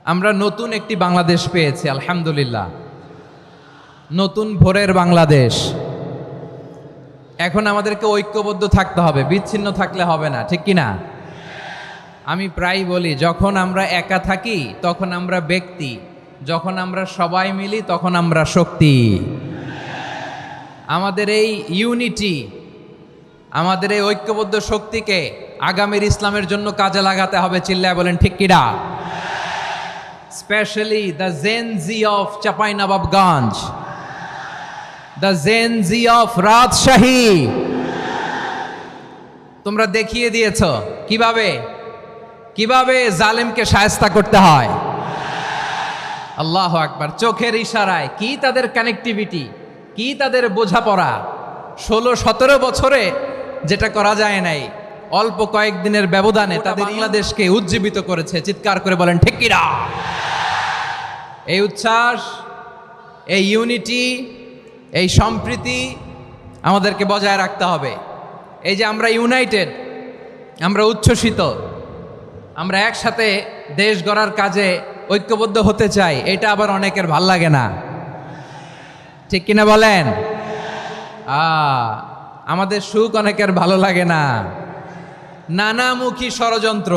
আমরা নতুন একটি বাংলাদেশ পেয়েছি আলহামদুলিল্লাহ। নতুন ভোরের বাংলাদেশ। এখন আমাদেরকে ঐক্যবদ্ধ থাকতে হবে, বিচ্ছিন্ন থাকলে হবে না, ঠিক কি না? আমি প্রায় বলি, যখন আমরা একা থাকি তখন আমরা ব্যক্তি, যখন আমরা সবাই মিলি তখন আমরা শক্তি। আমাদের এই ইউনিটি, আমাদের এই ঐক্যবদ্ধ শক্তিকে আগামীর ইসলামের জন্য কাজে লাগাতে হবে। চিল্লায় বলেন ঠিক কিনা? Specially the Gen Z of Chapainawabganj, the Gen Z of Rajshahi. তোমরা দেখিয়ে দিয়েছ কিভাবে কিভাবে জালেমকে শায়েস্তা করতে হয়। আল্লাহু আকবার। চোখের ইশারায় কি তাদের কানেক্টিভিটি, কি তাদের বোঝাপড়া। 16-17 বছরে যেটা করা যায় নাই, অল্প কয়েকদিনের ব্যবধানে তাদের বাংলাদেশকে উজ্জীবিত করেছে। চিৎকার করে বলেন ঠিক কিনা? এই উচ্ছ্বাস, এই ইউনিটি, এই সম্প্রীতি আমাদেরকে বজায় রাখতে হবে। এই যে আমরা ইউনাইটেড, আমরা উচ্ছ্বসিত, আমরা একসাথে দেশ গড়ার কাজে ঐক্যবদ্ধ হতে চাই, এটা আবার অনেকের ভাল লাগে না, ঠিক কিনা বলেন? আমাদের সুখ অনেকের ভালো লাগে না। নানামুখী ষড়যন্ত্র,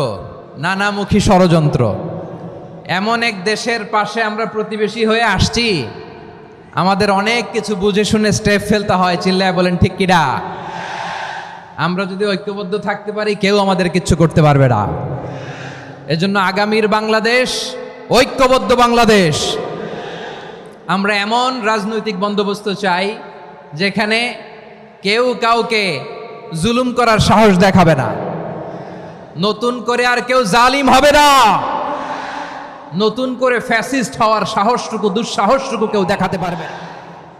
নানামুখী ষড়যন্ত্র। এমন এক দেশের পাশে আমরা প্রতিবেশী হয়ে আসছি, আমাদের অনেক কিছু বুঝে শুনে স্টেপ ফেলতে হয়। চিল্লায় বলেন ঠিক কিনা? আমরা যদি ঐক্যবদ্ধ থাকতে পারি, কেউ আমাদের কিচ্ছু করতে পারবে না। এজন্য আগামীর বাংলাদেশ ঐক্যবদ্ধ বাংলাদেশ। আমরা এমন রাজনৈতিক বন্দোবস্ত চাই যেখানে কেউ কাউকে জুলুম করার সাহস দেখাবে না। নতুন করে আর কেউ জালিম হবে না। নতুন করে ফ্যাসিস্ট হওয়ার সাহসটুকু, দুঃসাহসটুকু কেউ দেখাতে পারবে না।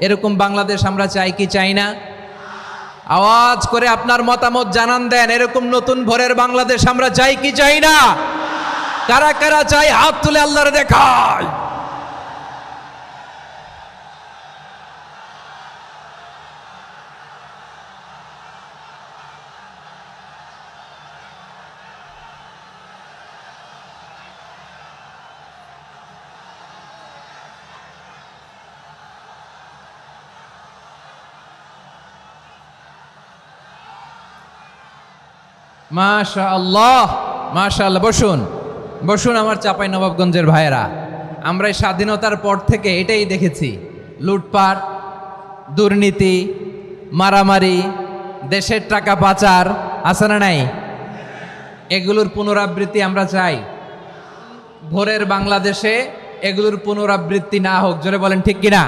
এরকম বাংলাদেশ আমরা চাই কি চাই না? আওয়াজ করে আপনার মতামত জানান দেন। এরকম নতুন ভোরের বাংলাদেশ আমরা চাই কি চাই না? কারা কারা চাই হাত তুলে আল্লাহর দেখায়। মাশাআল্লাহ, মাশাআল্লাহ। বসুন বসুন আমার চাঁপাইনবাবগঞ্জের ভাইয়েরা। আমরা এই স্বাধীনতার পর থেকে এটাই দেখেছি, লুটপাট, দুর্নীতি, মারামারি, দেশের টাকা পাচার, আছে না নাই? এগুলোর পুনরাবৃত্তি আমরা চাই। ভোরের বাংলাদেশে এগুলোর পুনরাবৃত্তি না হোক। জোরে বলেন ঠিক কিনা?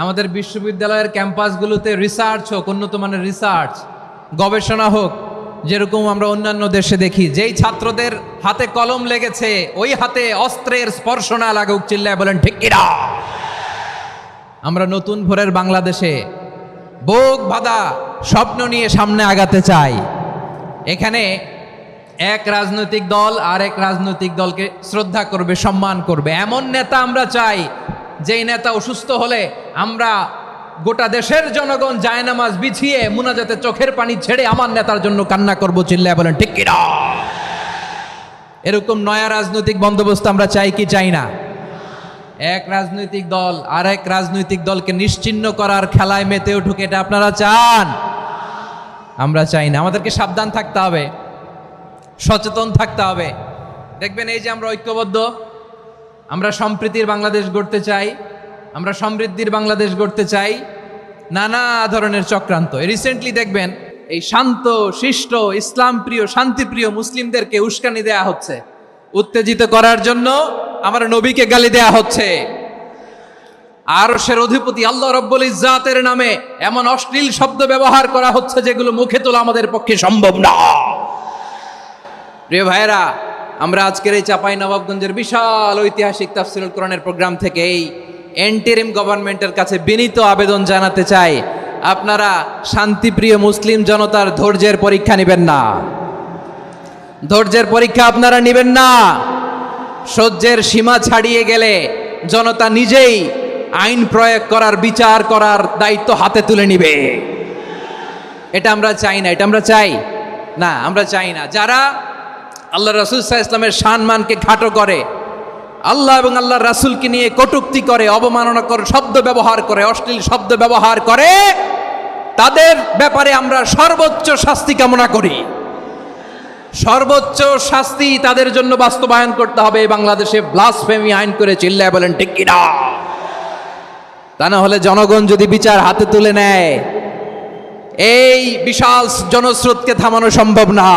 আমাদের বিশ্ববিদ্যালয়ের ক্যাম্পাসগুলোতে রিসার্চ হোক, উন্নত মানের রিসার্চ, গবেষণা হোক, যেরকম আমরা অন্যান্য দেশে দেখি। যেই ছাত্রদের হাতে কলম লেগেছে, ওই হাতে অস্ত্রের স্পর্শ না লাগুক। চিল্লায় বলেন ঠিক কিনা? আমরা নতুন ভোরের বাংলাদেশে বুক বাঁধা স্বপ্ন নিয়ে সামনে আগাতে চাই। এখানে এক রাজনৈতিক দল আর এক রাজনৈতিক দলকে শ্রদ্ধা করবে, সম্মান করবে, এমন নেতা আমরা চাই যেই নেতা অসুস্থ হলে আমরা গোটা দেশের জনগণ জায়নামাজ বিছিয়ে মুনাজাতে চোখের পানি ছেড়ে আমার নেতার জন্য কান্না করবো। চিল্লায় বলেন ঠিক কিনা? এরকম নয়া রাজনৈতিক বন্দোবস্ত আমরা চাই কি চাই না? এক রাজনৈতিক দল আর এক রাজনৈতিক দলকে নিশ্চিহ্ন করার খেলায় মেতে উঠুক, এটা আপনারা চান? আমরা চাই না। আমাদেরকে সাবধান থাকতে হবে, সচেতন থাকতে হবে। দেখবেন এই যে আমরা ঐক্যবদ্ধ, আমরা সম্প্রীতির বাংলাদেশ গড়তে চাই, আমরা সমৃদ্ধির বাংলাদেশ গড়তে চাই। নানা ধরনের চক্রান্ত। রিসেন্টলি দেখবেন এই শান্ত শিষ্ট ইসলাম প্রিয় শান্তিপ্রিয় মুসলিমদেরকে উস্কানি দেয়া হচ্ছে, উত্তেজিত করার জন্য আমার নবীকে গালি দেয়া হচ্ছে। আরশের অধিপতি আল্লাহ রব্বুল ইজ্জাতের নামে এমন অশ্লীল শব্দ ব্যবহার করা হচ্ছে যেগুলো মুখে তোলা আমাদের পক্ষে সম্ভব না। প্রিয় ভাইয়েরা, আমরা আজকের এই চাঁপাইনবাবগঞ্জের বিশাল ঐতিহাসিক তাফসীরুল কোরআনের প্রোগ্রাম থেকে এই এন্টিরিম গভর্নমেন্টের কাছে বিনীত আবেদন জানাতে চাই, আপনারা শান্তিপ্রিয় মুসলিম জনতার ধৈর্যের পরীক্ষা নেবেন না। ধৈর্যের পরীক্ষা আপনারা নেবেন না। সহ্যের সীমা ছাড়িয়ে গেলে জনতা নিজেই আইন প্রয়োগ করার, বিচার করার দায়িত্ব হাতে তুলে নিবে। এটা আমরা চাই না। এটা আমরা চাই না, আমরা চাই না। যারা আল্লাহ রাসূল সাল্লাল্লাহু আলাইহি ইসলামের সম্মানকে খাটো করে, আল্লাহ এবং আল্লাহর রাসূলকে নিয়ে কটূক্তি করে, অবমাননাকর শব্দ ব্যবহার করে, অশ্লীল শব্দ ব্যবহার করে, তাদের ব্যাপারে আমরা সর্বোচ্চ শাস্তি কামনা করি। সর্বোচ্চ শাস্তি তাদের জন্য বাস্তবায়ন করতে হবে। বাংলাদেশে ব্লাসফেমি আইন করে চিল্লায় বলেন ঠিক কিনা? তা না হলে জনগণ যদি বিচার হাতে তুলে নেয়, এই বিশাল জনস্রোতকে থামানো সম্ভব না।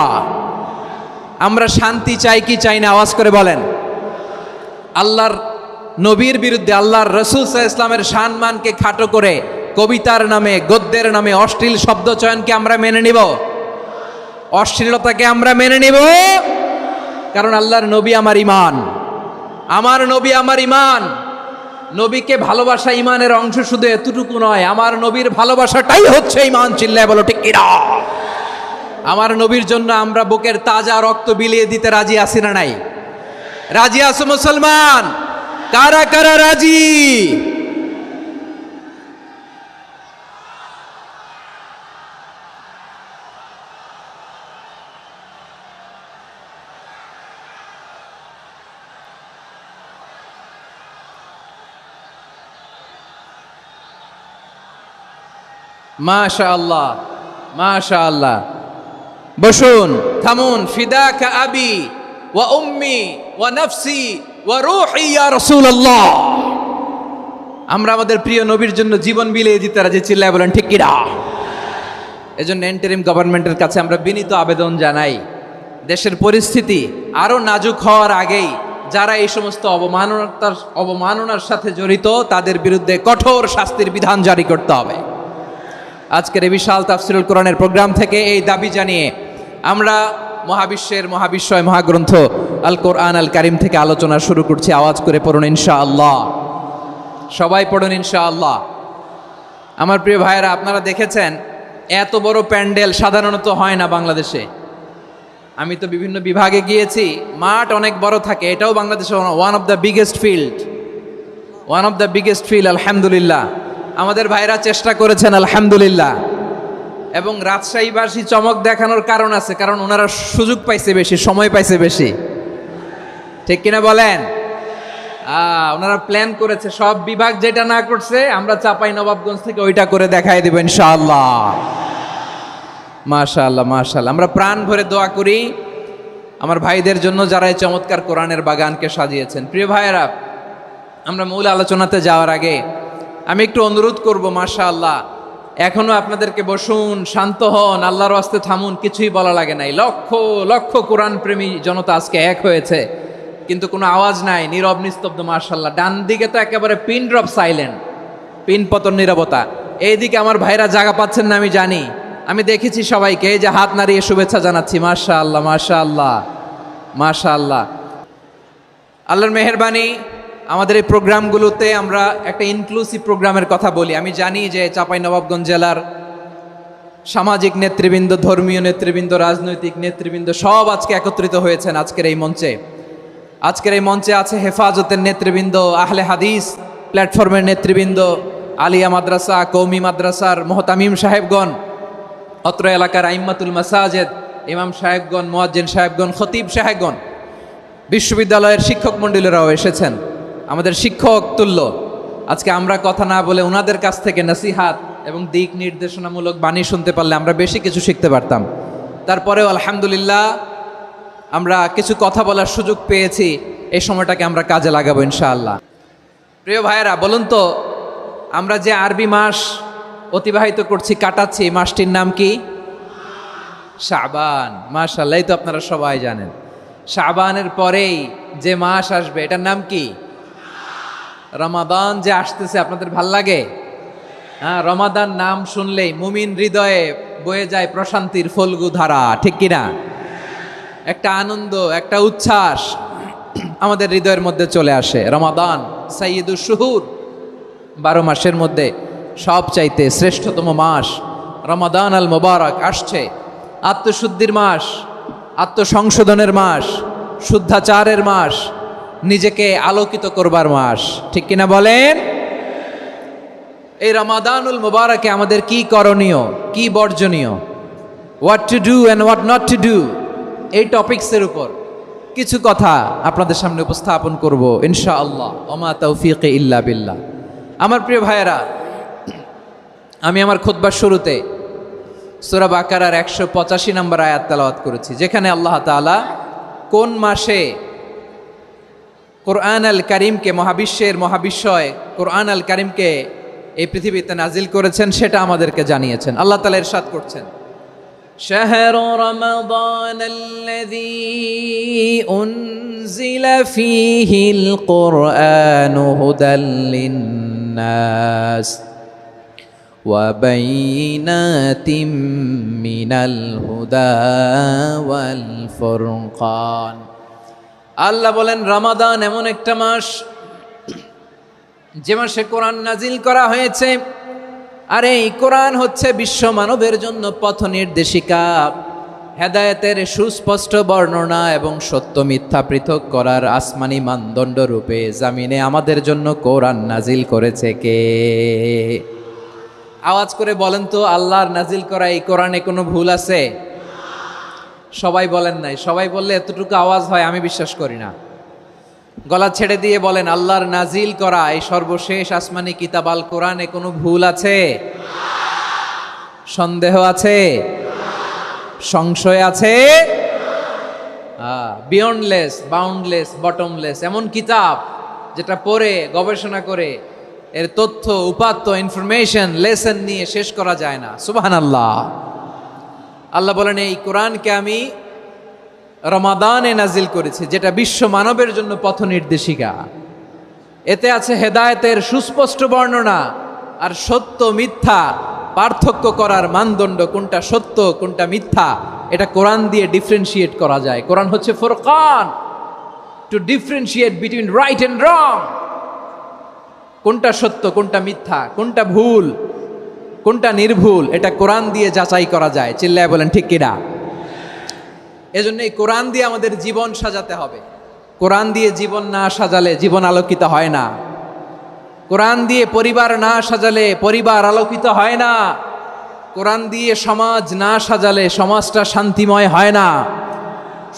আমরা শান্তি চাই কি চাই না? আওয়াজ করে বলেন। আল্লাহর নবীর বিরুদ্ধে, আল্লাহর রাসূল সাল্লাল্লাহু আলাইহি ইসলামের সম্মানকে খাটো করে কবিতার নামে, গদ্যের নামে অশ্লীল শব্দ চয়নকে আমরা মেনে নিব? অশ্লীলতাকে আমরা মেনে নিব? কারণ আল্লাহর নবী আমার ঈমান, আমার নবী আমার ঈমান। নবীকে ভালোবাসা ঈমানের অংশ শুধু এতটুকু নয়, আমার নবীর ভালোবাসাটাই হচ্ছে ঈমান। চিল্লায় বলো ঠিক কিনা? আমার নবীর জন্য আমরা বুকের তাজা রক্ত বিলিয়ে দিতে রাজি আছি না নাই? রাজি আছো মুসলমান? কারা কারা রাজি? মাশাআল্লাহ, মাশাআল্লাহ। বসুন, থামুন। ফিদাকা আবি ওয়া উম্মি ওয়া নাফসি ওয়া রূহি ইয়া রাসূলুল্লাহ। আমরা আমাদের প্রিয় নবীর জন্য জীবন বিলিয়ে দিতে রাজি। চিল্লায় বলেন ঠিক কিনা? এজন্য ইন্টারিম গভর্নমেন্টের কাছে আমরা বিনীত আবেদন জানাই, দেশের পরিস্থিতি আরো নাজুক হওয়ার আগেই যারা এই সমস্ত অবমাননার সাথে জড়িত তাদের বিরুদ্ধে কঠোর শাস্তির বিধান জারি করতে হবে। আজকের এই বিশাল তাফসিরুল কোরআনের প্রোগ্রাম থেকে এই দাবি জানিয়ে আমরা মহাবিশ্বের মহাবিশ্বয় মহাগ্রন্থ আল কোরআন আল কারিম থেকে আলোচনা শুরু করছি। আওয়াজ করে পড়ুন ইনশাআল্লাহ। সবাই পড়ুন ইনশাআল্লাহ। আমার প্রিয় ভাইয়েরা, আপনারা দেখেছেন এত বড় প্যান্ডেল সাধারণত হয় না বাংলাদেশে। আমি তো বিভিন্ন বিভাগে গিয়েছি, মাঠ অনেক বড় থাকে। এটাও বাংলাদেশে one of the biggest field. আলহামদুলিল্লাহ, আমাদের ভাইরা চেষ্টা করেছেন আলহামদুলিল্লাহ। এবং রাজশাহীবাসী চমক দেখানোর কারণ আছে, কারণ ওনারা সুযোগ পাইছে বেশি, সময় পাইছে বেশি। ঠিক কিনা বলেন? ওনারা প্ল্যান করেছে, সব বিভাগ যেটা না করছে আমরা চাঁপাইনবাবগঞ্জ থেকে ওইটা করে দেখাই দেব ইনশাআল্লাহ। মাশাআল্লাহ, মাশাআল্লাহ। আমরা প্রাণ ভরে দোয়া করি আমার ভাইদের জন্য যারা এই চমৎকার কোরআনের বাগানকে সাজিয়েছেন। প্রিয় ভাইয়েরা, আমরা মূল আলোচনাতে যাওয়ার আগে আমি একটু অনুরোধ করব, মাশাআল্লাহ, এখনো আপনাদেরকে বসুন, শান্ত হন, আল্লাহর ওয়াস্তে থামুন, কিছুই বলা লাগে নাই। লক্ষ লক্ষ কোরআন প্রেমী জনতা আজকে এক হয়েছে, কিন্তু কোনো আওয়াজ নাই, নীরব নিস্তব্ধ। মাশাআল্লাহ, ডান দিকে তো একেবারে পিন ড্রপ সাইলেন্ট, পিন পতন নীরবতা। এইদিকে আমার ভাইরা জায়গা পাচ্ছেন না আমি জানি, আমি দেখেছি সবাইকে, এই যে হাত নাড়িয়ে শুভেচ্ছা জানাচ্ছি। মাশাআল্লাহ, মাশাআল্লাহ, মাশাআল্লাহ। আল্লাহর মেহেরবানি, আমাদের এই প্রোগ্রামগুলোতে আমরা একটা ইনক্লুসিভ প্রোগ্রামের কথা বলি। আমি জানি যে চাঁপাইনবাবগঞ্জ জেলার সামাজিক নেতৃবৃন্দ, ধর্মীয় নেতৃবৃন্দ, রাজনৈতিক নেতৃবৃন্দ সব আজকে একত্রিত হয়েছেন আজকের এই মঞ্চে। আজকের এই মঞ্চে আছে হেফাজতের নেতৃবৃন্দ, আহলে হাদিস প্ল্যাটফর্মের নেতৃবৃন্দ, আলিয়া মাদ্রাসা, কৌমি মাদ্রাসার মোহতামিম সাহেবগণ, অত্র এলাকার আইম্মাতুল মাসাজিদ, ইমাম সাহেবগণ, মুয়াজ্জিন সাহেবগণ, খতিব সাহেবগণ, বিশ্ববিদ্যালয়ের শিক্ষক মণ্ডলীরাও এসেছেন, আমাদের শিক্ষক তুল্য। আজকে আমরা কথা না বলে ওনাদের কাছ থেকে নসিহাত এবং দিক নির্দেশনামূলক বাণী শুনতে পারলে আমরা বেশি কিছু শিখতে পারতাম। তারপরেও আলহামদুলিল্লাহ আমরা কিছু কথা বলার সুযোগ পেয়েছি, এই সময়টাকে আমরা কাজে লাগাবো ইনশাআল্লাহ। প্রিয় ভাইয়েরা, বলুন তো, আমরা যে আরবি মাস অতিবাহিত করছি, কাটাচ্ছি, মাসটির নাম কি? শাবান। মাশাআল্লাহ, এই তো আপনারা সবাই জানেন। শাবানের পরেই যে মাস আসবে এটার নাম কি? রমাদান যে আসতেছে, আপনাদের ভাল লাগে? হ্যাঁ, রমাদান নাম শুনলেই মুমিন হৃদয়ে বয়ে যায় প্রশান্তির ফল্গু ধারা, ঠিক কিনা? একটা আনন্দ, একটা উচ্ছ্বাস আমাদের হৃদয়ের মধ্যে চলে আসে। রমাদান সাইয়্যিদুশ শুহুর, 12 মাসের মধ্যে সবচাইতে শ্রেষ্ঠতম মাস রমাদান আল মুবারক আসছে। আত্মশুদ্ধির মাস, আত্মসংশোধনের মাস, শুদ্ধাচারের মাস, নিজেকে আলোকিত করবার মাস, ঠিক কিনা বলেন? এই রমাদানুল মুবারকে আমাদের কি করণীয়, কি বর্জনীয়, what to do and what not to do, এই টপিকসের উপর কিছু কথা আপনাদের সামনে উপস্থাপন করব ইনশাআল্লাহ। ওমা তৌফিক ইল্লা বিল্লাহ। আমার প্রিয় ভাইয়েরা, আমি আমার খুতবার শুরুতে সূরা বাকারার 185 নম্বর আয়াত তেলাওয়াত করেছি, যেখানে আল্লাহ তাআলা কোন মাসে কোরআন আল কারিমকে, মহাবিশ্বের মহাবিশ্বয় কোরআন আল কারিমকে এই পৃথিবীতে নাজিল করেছেন সেটা আমাদেরকে জানিয়েছেন। আল্লাহ তাআলা ইরশাদ করছেন, شهر رمضان الذي أنزل فيه القرآن هدى للناس وبينات من الهدى والفرقان। আল্লাহ বলেন রমাদান এমন একটা মাস যে মাসে কোরআন নাজিল করা হয়েছে, আর এই কোরআন হচ্ছে বিশ্ব মানবের জন্য পথ নির্দেশিকা, হেদায়েতের সুস্পষ্ট বর্ণনা এবং সত্য মিথ্যা পৃথক করার আসমানি মানদণ্ড রূপে জামিনে আমাদের জন্য কোরআন নাজিল করেছে কে? আওয়াজ করে বলেন তো, আল্লাহর নাজিল করা এই কোরআনে কোনো ভুল আছে? সবাই বলেন নাই। সবাই বললে এতটুকু আওয়াজ হয় আমি বিশ্বাস করি না। গলা ছেড়ে দিয়ে বলেন, আল্লাহর নাজিল করা এই সর্বশেষ আসমানি কিতাব আল কোরআনে কোনো ভুল আছে? সন্দেহ আছে? সংশয় আছে? বিয়ন্ডলেস, বাউন্ডলেস, বটমলেস এমন কিতাব যেটা পড়ে গবেষণা করে এর তথ্য, উপাত্ত, ইনফরমেশন, লেসন নিয়ে শেষ করা যায় না। সুবহানাল্লাহ। আল্লাহ বলেন এই কোরআনকে আমি রমাদানে নাজিল করেছি, যেটা বিশ্ব মানবের জন্য পথ নির্দেশিকা। এতে আছে হেদায়েতের সুস্পষ্ট বর্ণনা আর সত্য মিথ্যা পার্থক্য করার মানদণ্ড, কোনটা সত্য কোনটা মিথ্যা এটা কোরআন দিয়ে ডিফারেন্সিয়েট করা যায়। কোরআন হচ্ছে ফুরকান, to differentiate between right and wrong. কোনটা সত্য কোনটা মিথ্যা, কোনটা ভুল কোনটা নির্ভুল, এটা কোরআন দিয়ে যাচাই করা যায়। চিল্লায় বলেন ঠিক কিনা? এজন্য এই কোরআন দিয়ে আমাদের জীবন সাজাতে হবে। কোরআন দিয়ে জীবন না সাজালে জীবন আলোকিত হয় না। কোরআন দিয়ে পরিবার না সাজালে পরিবার আলোকিত হয় না। কোরআন দিয়ে সমাজ না সাজালে সমাজটা শান্তিময় হয় না।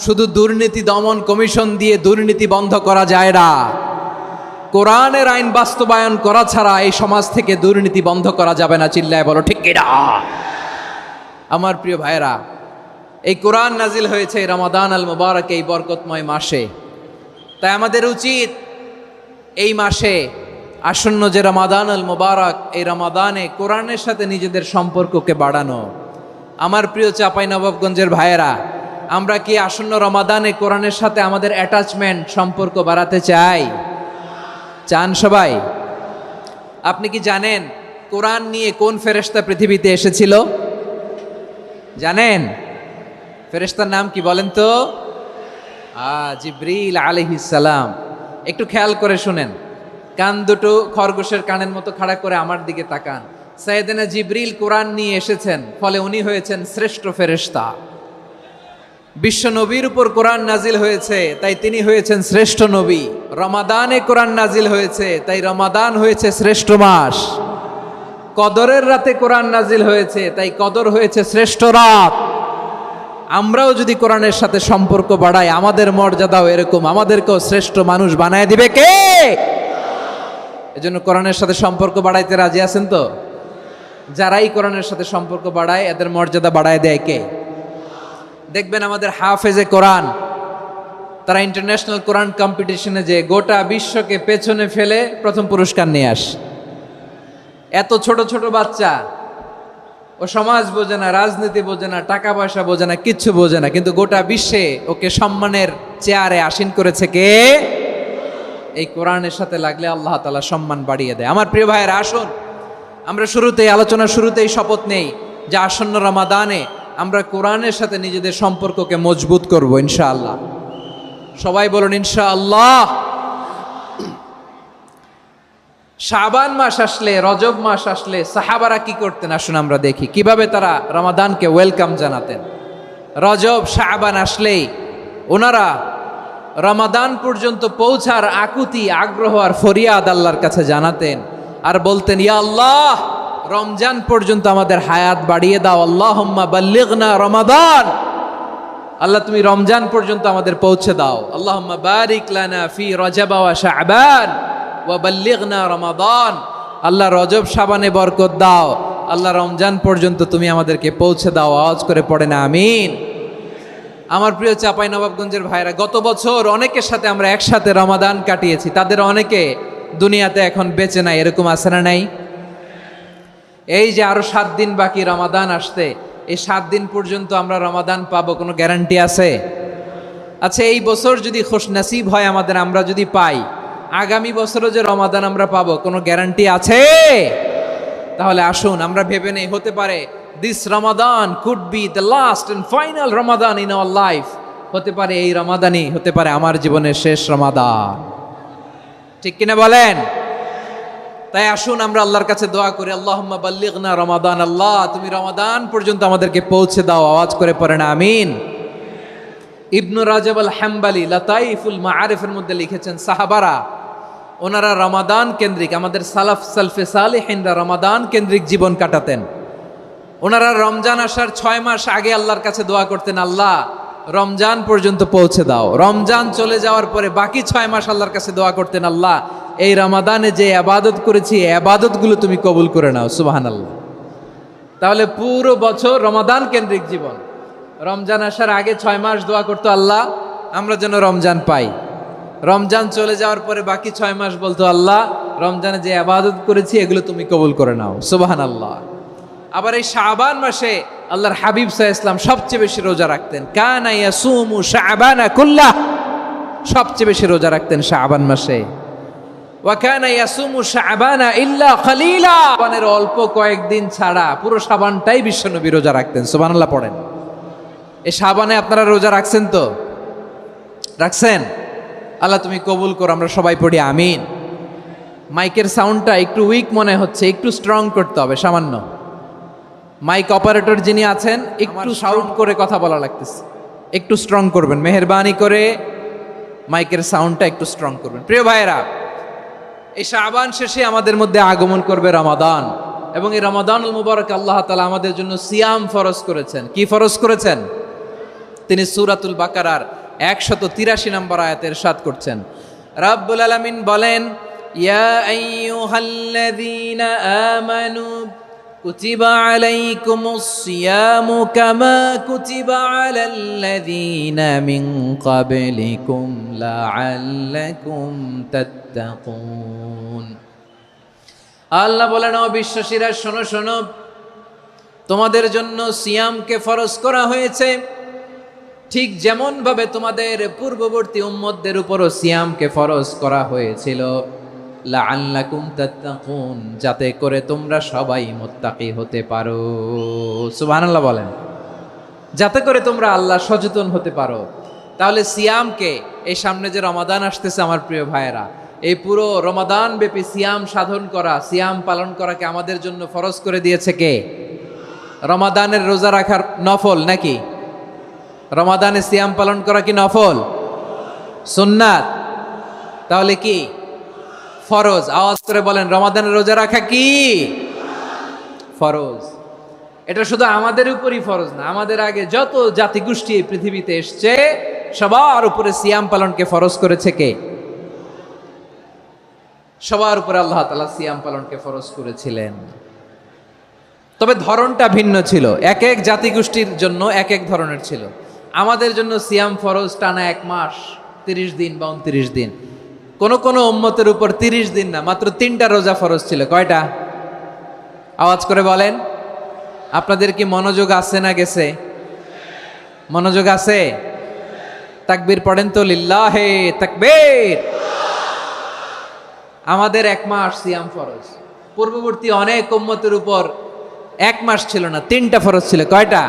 শুধু দুর্নীতি দমন কমিশন দিয়ে দুর্নীতি বন্ধ করা যায় না। কোরআনের আইন বাস্তবায়ন করা ছাড়া এই সমাজ থেকে দুর্নীতি বন্ধ করা যাবে না। চিল্লায় বলো ঠিক কিনা? আমার প্রিয় ভাইরা, এই কোরআন নাজিল হয়েছে রমাদান আল মুবারক, এই বরকতময় মাসে। তাই আমাদের উচিত এই মাসে আসন্ন যে রমাদান আল মুবারক, এই রমাদানে কোরআনের সাথে নিজেদের সম্পর্ককে বাড়ানো। আমার প্রিয় চাঁপাইনবাবগঞ্জের ভাইয়েরা, আমরা কি আসন্ন রমাদানে কোরআনের সাথে আমাদের অ্যাটাচমেন্ট, সম্পর্ক বাড়াতে চাই? চান সবাই? আপনি কি জানেন কোরআন নিয়ে কোন ফেরেশতা পৃথিবীতে এসেছিল? জানেন? ফেরেশতার নাম কি বলেন তো? জিবরিল আলাইহিস সালাম। একটু খেয়াল করে শুনেন, কান দুটো খরগোশের কানের মতো খাড়া করে আমার দিকে তাকান। সাইয়েদনা জিবরিল কোরআন নিয়ে এসেছেন, ফলে উনি হয়েছেন শ্রেষ্ঠ ফেরেশতা। বিশ্ব নবীর উপর কোরআন নাজিল হয়েছে, তাই তিনি হয়েছেন শ্রেষ্ঠ নবী। রমাদানে কোরআন নাজিল হয়েছে, তাই রমাদান হয়েছে শ্রেষ্ঠ মাস। কদরের রাতে কোরআন নাজিল হয়েছে, তাই কদর হয়েছে শ্রেষ্ঠ রাত। আমরাও যদি কোরআনের সাথে সম্পর্ক বাড়াই, আমাদের মর্যাদাও এরকম, আমাদেরকেও শ্রেষ্ঠ মানুষ বানায় দিবে কে? এজন্য কোরআনের সাথে সম্পর্ক বাড়াইতে রাজি আছেন তো? যারাই কোরআনের সাথে সম্পর্ক বাড়ায় এদের মর্যাদা বাড়ায় দেয় কে? দেখবেন আমাদের হাফেজে কোরআন, তারা ইন্টারন্যাশনাল কোরআন কম্পিটিশনে যে গোটা বিশ্বকে পেছনে ফেলে প্রথম পুরস্কার নিয়ে আসে। এত ছোট ছোট বাচ্চা, ও সমাজ বোঝে না, রাজনীতি বোঝে না, টাকা পয়সা বোঝে না, কিচ্ছু বোঝে না, কিন্তু গোটা বিশ্বে ওকে সম্মানের চেয়ারে আসীন করেছে কে? এই কোরআনের সাথে লাগলে আল্লাহ তাআলা সম্মান বাড়িয়ে দেয়। আমার প্রিয় ভাইয়েরা, আসুন আমরা শুরুতেই, আলোচনার শুরুতেই শপথ নেই যে আসন্ন রমাদানে আমরা কোরআনের সাথে নিজেদের সম্পর্ককে মজবুত করব ইনশাআল্লাহ। সবাই বলুন ইনশাআল্লাহ। শাবান মাস আসলে, রজব মাস আসলে সাহাবারা কি করতেন আসুন আমরা দেখি, কিভাবে তারা রমাদানকে ওয়েলকাম জানাতেন। রজব শাবান আসলেই ওনারা রমাদান পর্যন্ত পৌঁছার আকুতি, আগ্রহ আর ফরিয়াদ আল্লাহর কাছে জানাতেন আর বলতেন, ইয়া আল্লাহ, রমজান পর্যন্ত আমাদের হায়াত বাড়িয়ে দাও, আল্লাহুম্মা বাল্লিগনা রমাদান। আল্লাহ তুমি রমজান পর্যন্ত আমাদের পৌঁছে দাও। আল্লাহুম্মা বারিক লানা ফি রজব ওয়া শাবান ওয়া বাল্লিগনা রমাদান। আল্লাহ রজব শাবানে বরকত দাও, আল্লাহ রমজান পর্যন্ত তুমি আমাদেরকে পৌঁছে দাও। আওয়াজ করে পড়ে না আমিন। আমার প্রিয় চাঁপাইনবাবগঞ্জের ভাইরা, গত বছর অনেকের সাথে আমরা একসাথে রমাদান কাটিয়েছি, তাদের অনেকে দুনিয়াতে এখন বেঁচে নাই, এরকম আছে না নাই? এই যে আরো 7 দিন বাকি রমাদান আসতে, এই 7 দিন পর্যন্ত আমরা রমাদান পাবো, কোনো গ্যারান্টি আছে? আচ্ছা, এই বছর যদি খুশনসিব হয় আমাদের, আমরা যদি পাই, আগামী বছরও যে রমাদান আমরা পাবো, কোনো গ্যারান্টি আছে? তাহলে আসুন আমরা ভেবে নেই, হতে পারে this Ramadan could be the last and final Ramadan in our life. হতে পারে এই রমাদানই হতে পারে আমার জীবনের শেষ রমাদান। ঠিক কিনা বলেন? তাই আসুন আমরা আল্লাহর কাছে দোয়া করি, আল্লাহুম্মা বাল্লিগনা রমাদান। আল্লাহ তুমি রমাদান পর্যন্ত আমাদেরকে পৌঁছে দাও। আওয়াজ করে পড়েন আমিন। ইবনু রাজব আল হাম্বালি লাতাইফুল মাআরিফের মধ্যে লিখেছেন, সাহাবারা ওনারা রমাদান কেন্দ্রিক, আমাদের সালফে সালেহিনরা রমাদান কেন্দ্রিক জীবন কাটাতেন। ওনারা রমজান আসার 6 মাস আগে আল্লাহর কাছে দোয়া করতেন, আল্লাহ রমজান পর্যন্ত পৌঁছে দাও। রমজান চলে যাওয়ার পরে বাকি 6 মাস আল্লাহর কাছে দোয়া করতেন, আল্লাহ এই রমাদানে যে ইবাদত করেছি এই ইবাদতগুলো তুমি কবুল করে নাও। সুবহানাল্লাহ। তাহলে পুরো বছর রমাদান কেন্দ্রিক জীবন। রমজান আসার আগে 6 মাস দোয়া করতো, আল্লাহ আমরা যেন রমজান পাই। রমজান চলে যাওয়ার পরে বাকি 6 মাস বলতো, আল্লাহ রমজানে যে ইবাদত করেছি এগুলো তুমি কবুল করে নাও। সুবহানাল্লাহ। আবার এই শাবান মাসে আল্লাহর হাবিব সাল্লাল্লাহু আলাইহি ওয়াসাল্লাম সবচেয়ে বেশি রোজা রাখতেন। কানা ইয়াসুমু শাবানা কুল্লাহ, সবচেয়ে বেশি রোজা রাখতেন শাবান মাসে। ওয়া কানা ইয়াসুমু শাবানা ইল্লা কলিলা, শাবানের অল্প কয়েকদিন ছাড়া পুরো শাবানটাই বিশ্বনবী রোজা রাখতেন। সুবহানাল্লাহ পড়েন। এই শাবানে আপনারা রোজা রাখছেন তো? রাখছেন? আল্লাহ তুমি কবুল করো। আমরা সবাই পড়ি আমিন। মাইকের সাউন্ডটা একটু উইক মনে হচ্ছে, একটু স্ট্রং করতে হবে সামান্য। মাইক অপারেটর যিনি আছেন একটু সাউন্ড করে কথা বলা লাগতেছে, একটু স্ট্রং করবেন মেহেরবানি করে। মাইকের সাউন্ডটা একটু স্ট্রং করবেন। প্রিয় ভাইয়েরা, এই শাবান শেষে আমাদের মধ্যে আগমন করবে রমাদান, এবং এই রমাদানুল মুবারক আল্লাহ তাআলা আমাদের জন্য সিয়াম ফরজ করেছেন। কি ফরজ করেছেন? তিনি সূরাতুল বাকারার 183 নম্বর আয়াতে ইরশাদ করছেন, রাব্বুল আলামিন বলেন, ইয়া আইয়ুহাল্লাযীনা আমানু কুতিবা আলাইকুমুস সিয়ামু কামা কুতিবা আলাল্লাযীনা মিন ক্বাবলিকুম লাআল্লাকুম তাত্তাকুন। আল্লাহ বলেন, ও বিশ্বাসীরা শোনো শোনো, তোমাদের জন্য সিয়ামকে ফরজ করা হয়েছে, ঠিক যেমন ভাবে তোমাদের পূর্ববর্তী উম্মতদের উপরও সিয়ামকে ফরজ করা হয়েছিল, লাআল্লাকুম তাত্তাকুন, যাতে করে তোমরা সবাই মুত্তাকি হতে পারো। সুবহানাল্লাহ বলেন। যাতে করে তোমরা আল্লাহ সচেতন হতে পারো। তাহলে সিয়ামকে, এই সামনে যে রমাদান আসতেছে আমার প্রিয় ভাইয়েরা, এই পুরো রমাদান ব্যাপী সিয়াম সাধন করা, সিয়াম পালন করাকে আমাদের জন্য ফরজ করে দিয়েছে কে? রমাদানের রোজা রাখার নফল নাকি? রমাদানে সিয়াম পালন করা কি নফল? সুন্নাত। তাহলে কি ফরজ? আওয়াজ করে বলেন, রমাদানের রোজা রাখা কি ফরজ? এটা শুধু আমাদের উপরই ফরজ না, আমাদের আগে যত জাতিগোষ্ঠী এই পৃথিবীতে এসছে সবার উপরে সিয়াম পালনকে ফরজ করেছে কে? সবার উপরে আল্লাহ তাআলা সিয়াম পালনকে ফরজ করেছিলেন। তবে ধরনটা ভিন্ন ছিল, এক এক জাতিগোষ্ঠীর জন্য এক এক ধরনের ছিল। আমাদের জন্য সিয়াম ফরজ টানা 1 মাস 30 দিন বা 29 দিন। কোন কোন উম্মতের উপর 30 দিন না, মাত্র 3টা রোজা ফরজ ছিল। কয়টা? আওয়াজ করে বলেন। আপনাদের কি মনোযোগ আছে না গেছে? মনোযোগ আছে? তাকবীর পড়েন তো, লিল্লাহে তাকবীর। আমাদের 1 মাস সিয়াম ফরজ। পূর্ববর্তী অনেক উম্মতের উপর 1 মাস ছিল না, 3টা ফরজ ছিল। কয়টা?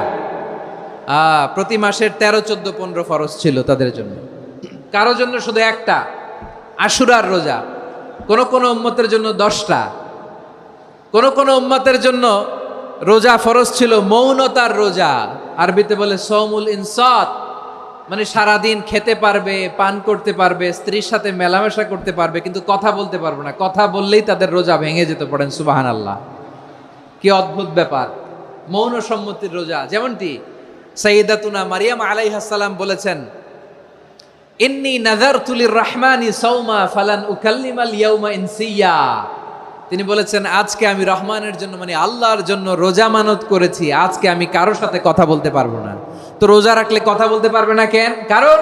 প্রতি মাসের 13, 14, 15 ফরজ ছিল তাদের জন্য। কারো জন্য শুধু একটা, আশুরার রোজা। কোন কোন উম্মতের জন্য 10টা। কোন কোন উম্মতের জন্য রোজা ফরজ ছিল মৌনতার রোজা, আরবিতে বলে সৌমুল ইনসাত, মানে সারাদিন খেতে পারবে, পান করতে পারবে, স্ত্রীর সাথে মেলামেশা করতে পারবে, কিন্তু কথা বলতে পারবে না। কথা বললেই তাদের রোজা ভেঙে যেতে। পড়েন সুবহানাল্লাহ। কি অদ্ভুত ব্যাপার! মৌন সম্মতির রোজা। যেমনটি সাইয়্যিদাতুনা মারিয়াম আলাইহিস সালাম বলেছেন, ইন্নী নাযারতু লির-রাহমানি সাওমা ফালান উকাল্লিমাল ইয়াওমা ইনসিয়্যা। তিনি বলেছেন, আজকে আমি রহমানের জন্য মানে আল্লাহর জন্য রোজা মানত করেছি, আজকে আমি কারোর সাথে কথা বলতে পারবো না। তো রোজা রাখলে কথা বলতে পারবে না কেন? কারণ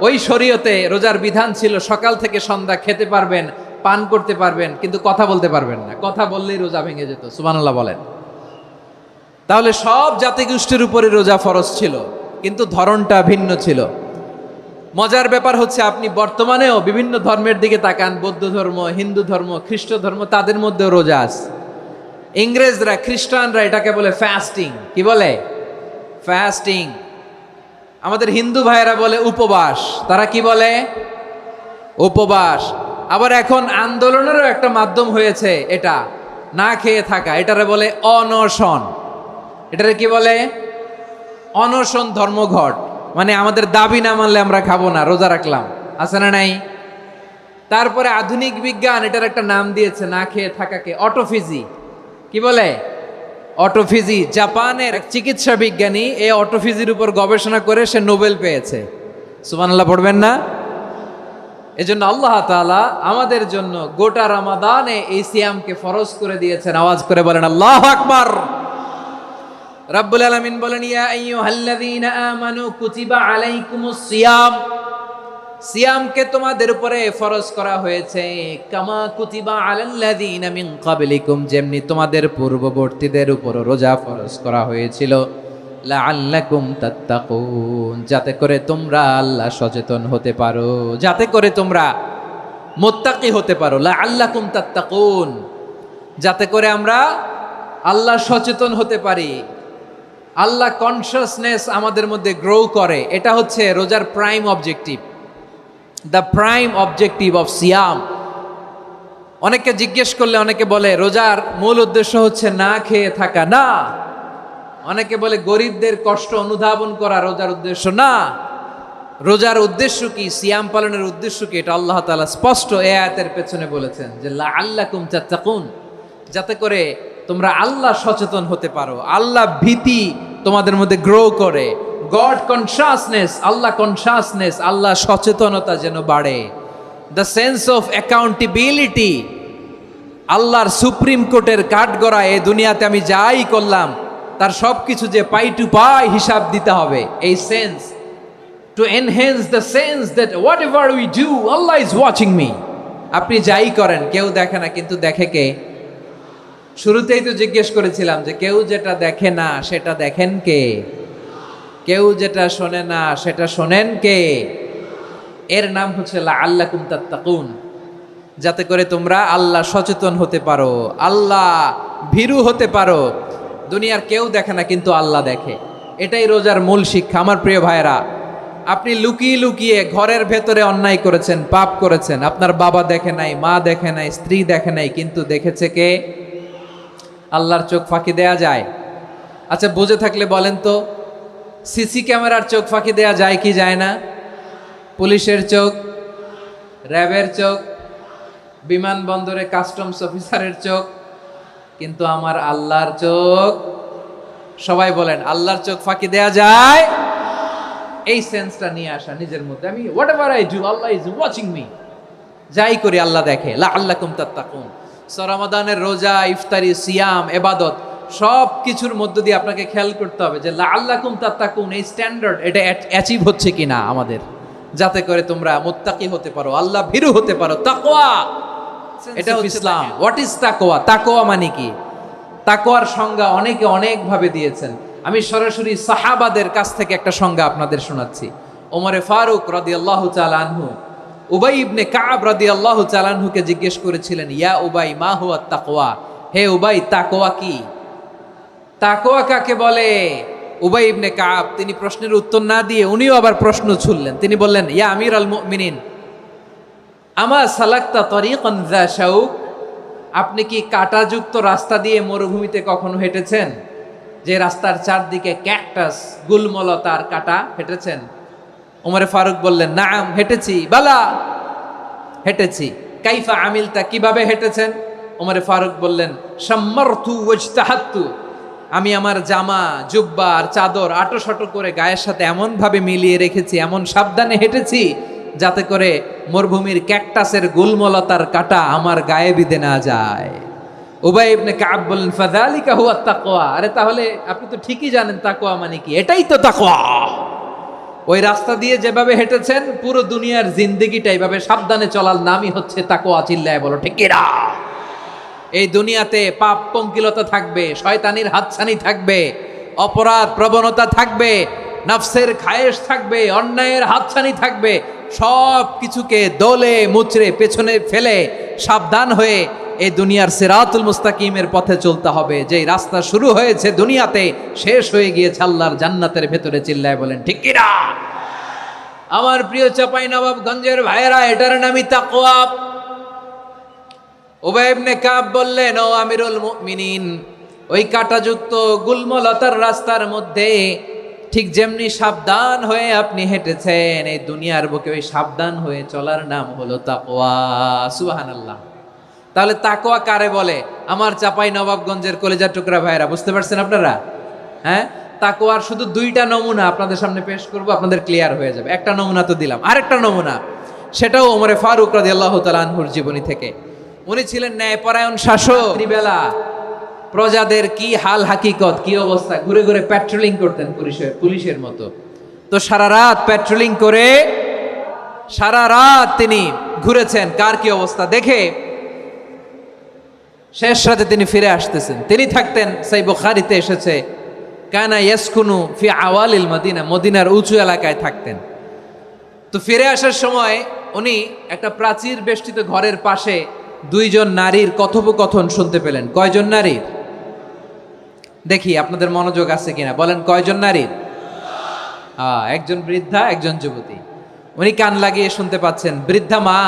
ওই শরীয়তে রোজার বিধান ছিল সকাল থেকে সন্ধ্যা খেতে পারবেন, পান করতে পারবেন, কিন্তু কথা বলতে পারবেন না। কথা বললেই রোজা ভেঙে যেত। সুবহানাল্লাহ বলেন। তাহলে সব জাতিগোষ্ঠীর উপরে রোজা ফরজ ছিল, কিন্তু ধরনটা ভিন্ন ছিল। মজার ব্যাপার হচ্ছে, আপনি বর্তমানেও বিভিন্ন ধর্মের দিকে তাকান, বৌদ্ধ ধর্ম, হিন্দু ধর্ম, খ্রিস্ট ধর্ম, তাদের মধ্যেও রোজা আছে। ইংরেজরা, খ্রিস্টানরা এটাকে বলে ফাস্টিং। কি বলে? ফাস্টিং। আমাদের হিন্দু ভাইয়েরা বলে উপবাস। তারা কি বলে? উপবাস। আবার এখন আন্দোলনেরও একটা মাধ্যম হয়েছে এটা, না খেয়ে থাকা, এটারে বলে অনশন। এটারে কি বলে? অনশন ধর্মঘট। মানে আমাদের দাবি না মানলে আমরা খাবো না, রোজা রাখলাম, আছে না নাই? তারপরে আধুনিক বিজ্ঞান এটার একটা নাম দিয়েছে না খেয়ে থাকাকে, অটোফিজি। কি বলে? অটোফিজি। জাপানের এক চিকিৎসা বিজ্ঞানী এই অটোফিজির উপর গবেষণা করে সে নোবেল পেয়েছে। সুবহানাল্লাহ পড়বেন না? এজন্য আল্লাহ তাআলা আমাদের জন্য গোটা রমাদানে এই সিয়ামকে ফরজ করে দিয়েছেন। আওয়াজ করে বলেন আল্লাহু আকবার। রাব্বুল আলামিন বলেন, ইয়া আইয়ুহাল্লাযীনা আমানু কুতিবা আলাইকুমুস সিয়াম। সিয়ামকে তোমাদের উপরে ফরজ করা হয়েছে, কামা কুতিবা আলাল্লাযীনা মিন ক্বাবলিকুম, যেমনি তোমাদের পূর্ববর্তীদের উপর রোজা ফরজ করা হয়েছিল, লাআল্লাকুম তাত্তাকুন, যাতে করে তোমরা আল্লাহ সচেতন হতে পারো, যাতে করে তোমরা মুত্তাকি হতে পারো। লাআল্লাকুম তাত্তাকুন, যাতে করে আমরা আল্লাহ সচেতন হতে পারি, আল্লাহ কনসিয়াসনেস আমাদের মধ্যে গ্রো করে। এটা হচ্ছে রোজার prime objective, the prime objective of সিয়াম। অনেকে জিজ্ঞেস করলে অনেকে বলে রোজার মূল উদ্দেশ্য হচ্ছে না খেয়ে থাকা। না। অনেকে বলে গরিবদের কষ্ট অনুধাবন করা রোজার উদ্দেশ্য। না। রোজার উদ্দেশ্য কি, সিয়াম পালনের উদ্দেশ্য কি, এটা আল্লাহ তাআলা স্পষ্ট এই আয়াতের পেছনে বলেছেন যে লাআল্লাকুম তাত্তাকুন, যাতে করে তোমরা আল্লাহ সচেতন হতে পারো, আল্লাহ ভীতি তোমাদের মধ্যে গ্রো করে, গড কনসিয়াসনেস, আল্লাহ কনসিয়াসনেস, আল্লাহ সচেতনতা যেন বাড়ে, দ্য সেন্স অফ অ্যাকাউন্টেবিলিটি। আল্লাহর সুপ্রিম কোর্টের কাঠগড়া এই দুনিয়াতে আমি যাই করলাম তার সব কিছু যে পাই টু পাই হিসাব দিতে হবে, এই sense, to enhance the sense that what ever we do Allah is watching me. আপনি যাই করেন কেউ দেখে না, কিন্তু দেখে কে? শুরুতেই তো জিজ্ঞেস করেছিলাম যে কেউ যেটা দেখে না সেটা দেখেন কে? কেউ যেটা শোনে না সেটা শোনেন কে? এর নাম হচ্ছে লাআল্লাকুম তাত্তাকুন, যাতে করে তোমরা আল্লাহ সচেতন হতে পারো, আল্লাহ ভীরু হতে পারো। দুনিয়ার কেউ দেখে না, কিন্তু আল্লাহ দেখে। এটাই রোজার মূল শিক্ষা। আমার প্রিয় ভাইরা, আপনি লুকিয়ে লুকিয়ে ঘরের ভেতরে অন্যায় করেছেন, পাপ করেছেন, আপনার বাবা দেখে নাই, মা দেখে নাই, স্ত্রী দেখে নাই, কিন্তু দেখেছে কে? আল্লাহর চোখ ফাঁকি দেয়া যায়? আচ্ছা, বুঝে থাকলে বলেন তো, সিসি ক্যামেরার চোখ ফাঁকি দেয়া যায় কি যায় না? পুলিশের চোখ, র্যাবের চোখ, বিমানবন্দরে কাস্টমস অফিসারের চোখ, কিন্তু আমার আল্লাহর চোখ? সবাই বলেন, আল্লাহর চোখ ফাঁকি দেয়া যায়? এই সেন্সটা নিয়ে আসা নিজের মধ্যে, আমি what ever I do Allah is watching me, যাই করি আল্লাহ দেখে। লাআল্লাকুম তাত্তাকুন। রমাদানের রোজা, ইফতারি, সিয়াম, ইবাদত সব কিছুর মধ্য দিয়ে আপনাকে খেয়াল করতে হবে যে লাআল্লাকুম তাত্তাকুন এই স্ট্যান্ডার্ড এটা অ্যাচিভ হচ্ছে কিনা আমাদের, যাতে করে তোমরা মুত্তাকি হতে পারো, আল্লাহ ভীরু হতে পারো। তাকওয়া, এটা হচ্ছে ইসলাম। হোয়াট ইজ তাকওয়া? তাকওয়া মানে কি? তাকওয়ার সংজ্ঞা অনেকে অনেক ভাবে দিয়েছেন। আমি সরাসরি সাহাবাদের কাছ থেকে একটা সংজ্ঞা আপনাদের শোনাচ্ছি। ওমরে ফারুক রাদিয়াল্লাহু তাআলা আনহু উবাই ইবনে কাব রাদিয়াল্লাহু তাআলা আনহুকে জিজ্ঞেস করেছিলেন, ইয়া উবাই মা হুয়া তাকওয়া, হে উবাই তাকওয়া কি? তাকওয়া কাকে বলে? উবাই ইবনে কাব তিনি প্রশ্নের উত্তর না দিয়ে উনিও আবার প্রশ্ন ছুড়লেন। তিনি বললেন, ইয়া আমিরাল মুমিনিন, আমা সালাকতা তরিকান যা শাউক, আপনি কি কাঁটাযুক্ত রাস্তা দিয়ে মরুভূমিতে কখনো হেঁটেছেন? যে রাস্তার চারদিকে ক্যাকটাস, গুলমলতার কাঁটা, হেঁটেছেন? ওমরে ফারুক বললেন, নাম, হেঁটেছি। বালা, হেঁটেছি। কাইফা আমিলতা, কিভাবে হেঁটেছেন? ওমরে ফারুক বললেন, শাম্মারতু ওয়াজতাহাতু, আমি আমার জামা জুব্বা আর চাদর আটোসাটো করে গায়ের সাথে এমন ভাবে মিলিয়ে রেখেছি, এমন সাবধানে হেঁটেছি যাতে করে মরুভূমির ক্যাকটাসের গুলমলতার কাঁটা আমার গায়ে বিঁধে না যায়। উবাই ইবনে কাব বলেন ফাযালিকা হুয়া তাকওয়া। আরে তাহলে আপনি তো ঠিকই জানেন তাকওয়া মানে কি, এটাই তো তাকওয়া। ওই রাস্তা দিয়ে যেভাবে হেঁটেছেন পুরো দুনিয়ার জিন্দেগিটা এইভাবে সাবধানে চলার নামই হচ্ছে তাকওয়া। চিল্লায় বলো ঠিক কিনা? এই দুনিয়াতে পাপ পঙ্কিলতা থাকবে, শয়তানির হাতছানি থাকবে, অপরাধ প্রবণতা থাকবে, নফসের খায়েশ থাকবে, অন্যায়ের হাতছানি থাকবে। সব কিছুকে দোলে মুচড়ে পেছনে ফেলে সাবধান হয়ে এই দুনিয়ার সিরাতুল মুস্তাকিমের পথে চলতে হবে। যেই রাস্তা শুরু হয়েছে দুনিয়াতে শেষ হয়ে গিয়েছে আল্লাহর জান্নাতের ভেতরে। চিল্লায় বলেন ঠিক কিনা? আমার প্রিয় চাঁপাইনবাবগঞ্জের ভাইয়েরা, এটার নামই তাকওয়া। উবাই ইবনে কাব বললেন, ও আমিরুল মুমিনিন, ওই কাঁটাযুক্ত গুলমলতার রাস্তার মধ্যে ঠিক যেমনি সাবধান হয়ে আপনি হেঁটেছেন, এই দুনিয়ার বুকে ওই সাবধান হয়ে চলার নাম হলো তাকওয়া। সুবহানাল্লাহ। তাহলে তাকওয়া কারে বলে? আমার চাঁপাইনবাবগঞ্জের কলেজা টুকরা ভাইয়েরা, বুঝতে পারছেন আপনারা? হ্যাঁ, তাকওয়ার শুধু দুইটা নমুনা আপনাদের সামনে পেশ করব, আপনাদের ক্লিয়ার হয়ে যাবে। একটা নমুনা তো দিলাম, আরেকটা নমুনা, সেটাও ওমরে ফারুক রাদিয়াল্লাহু তাআলা আনহুর জীবনী থেকে। উনি ছিলেন ন্যায়পরায়ণ শাসক। রাত্রিবেলা প্রজাদের কি হাল হাকিকত, কি অবস্থা, ঘুরে ঘুরে প্যাট্রোলিং করতেন পুলিশের মতো। তো সারা রাত প্যাট্রোলিং করে সারা রাত তিনি ঘুরেছেন কার কি অবস্থা দেখে। শেষ রাতে তিনি ফিরে আসতেছেন। তিনি থাকতেন, সেই বুখারীতে এসেছে, কানা ইয়াসকুনু ফি আওয়ালিল মদিনা, মদিনার উঁচু এলাকায় থাকতেন। তো ফিরে আসার সময় উনি একটা প্রাচীর বেষ্টিত ঘরের পাশে দুইজন নারীর কথোপকথন শুনতে পেলেন। কয়জন নারীর? দেখি আপনাদের মনোযোগ আছে কিনা, বলেন কয়জন নারীর? একজন বৃদ্ধা, একজন যুবতী। উনি কান লাগিয়ে শুনতে পাচ্ছেন। বৃদ্ধা মা,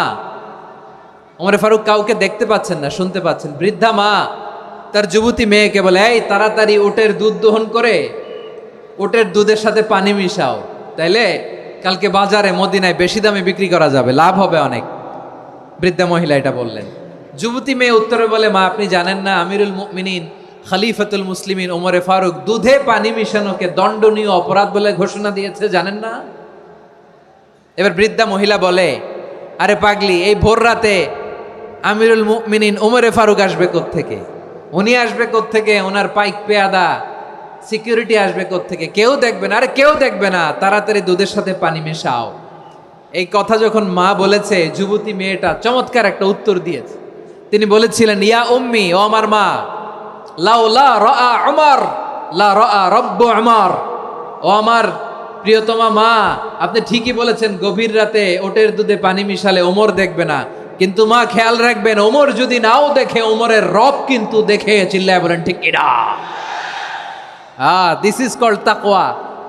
ওমর ফারুক কাউকে দেখতে পাচ্ছেন না, শুনতে পাচ্ছেন। বৃদ্ধা মা তার যুবতী মেয়েকে বলে, এই তাড়াতাড়ি উটের দুধ দহন করে উটের দুধের সাথে পানি মিশাও, তাইলে কালকে বাজারে মদিনায় বেশি দামে বিক্রি করা যাবে, লাভ হবে অনেক। বৃদ্ধা মহিলা এটা বললেন। যুবতী মেয়ে উত্তরে বলে, মা আপনি জানেন না আমিরুল মুমিনিন খলিফাতুল মুসলিমিন ওমরে ফারুক দুধে পানি মিশানোকে দণ্ডনীয় অপরাধ বলে ঘোষণা দিয়েছে, জানেন না? এবার বৃদ্ধা মহিলা বলে, আরে পাগলি, এই ভোর রাতে আমিরুল মুমিনিন ওমরে ফারুক আসবে কোত্থেকে? উনি আসবে কোত্থেকে? ওনার পাইক পেয়াদা সিকিউরিটি আসবে কোত্থেকে? কেউ দেখবে না। আরে কেউ দেখবে না, তাড়াতাড়ি দুধের সাথে পানি মেশাও। এই কথা যখন মা বলেছে, যুবতী মেয়েটা চমৎকার একটা উত্তর দিয়েছে। তিনি বলেছিলেন, ইয়া উম্মি, ও আমার মা, লাউলা রাআ উমর লা রাআ রাব্বু উমর। ও আমার প্রিয়তমা মা, আপনি ঠিকই বলেছেন, গভীর রাতে ওটের দুধে পানি মিশালে ওমর দেখবে না, কিন্তু মা খেয়াল রাখবেন, ওমর যদি নাও দেখে, ওমরের রব কিন্তু দেখে। চিল্লায় বলেন ঠিক কিনা? দিস ইজ কল্ড তাকওয়া।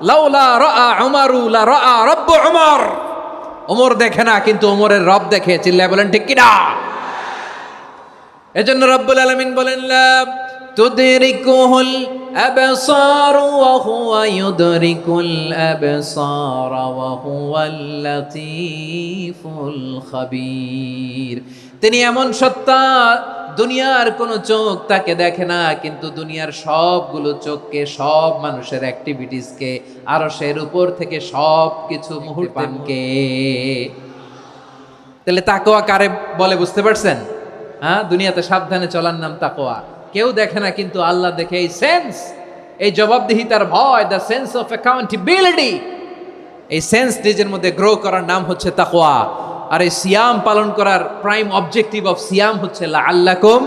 লাউলা রাআ উমরু লা রাআ রাব্বু উমর। ওমর দেখে না, কিন্তু ওমরের রব দেখে। চিল্লায় বলেন ঠিক কিনা? এজন্য রব্বুল আলামিন বলেন, লা তুদরিকুহুল আবসার ওয়া হুয়া ইউদরিকুল আবসার ওয়া হুয়াল লাতীফুল খাবীর। তিনি এমন সত্তা, দুনিয়ার কোনো চোখ তাকে দেখে না, কিন্তু দুনিয়ার সবগুলো চোখকে, সব মানুষের অ্যাক্টিভিটিসকে, আরশের উপর থেকে সব কিছু মুহূর্তকে। তাহলে তাকওয়া কারে বলে বুঝতে পারছেন? দুনিয়াতে সাবধানে চলার নাম তাকওয়া। কেউ দেখে না, কিন্তু আল্লাহ দেখে। এই সেন্স, এই জবাবদিহিতার ভয়, দ্য সেন্স অফ অ্যাকাউন্টেবিলিটি, এই সেন্স নিজের মধ্যে গ্রো করার নাম হচ্ছে তাকওয়া। আর এই সিয়াম পালন করার প্রাইম অবজেক্টিভ অফ সিয়াম হচ্ছে লাআল্লাকুম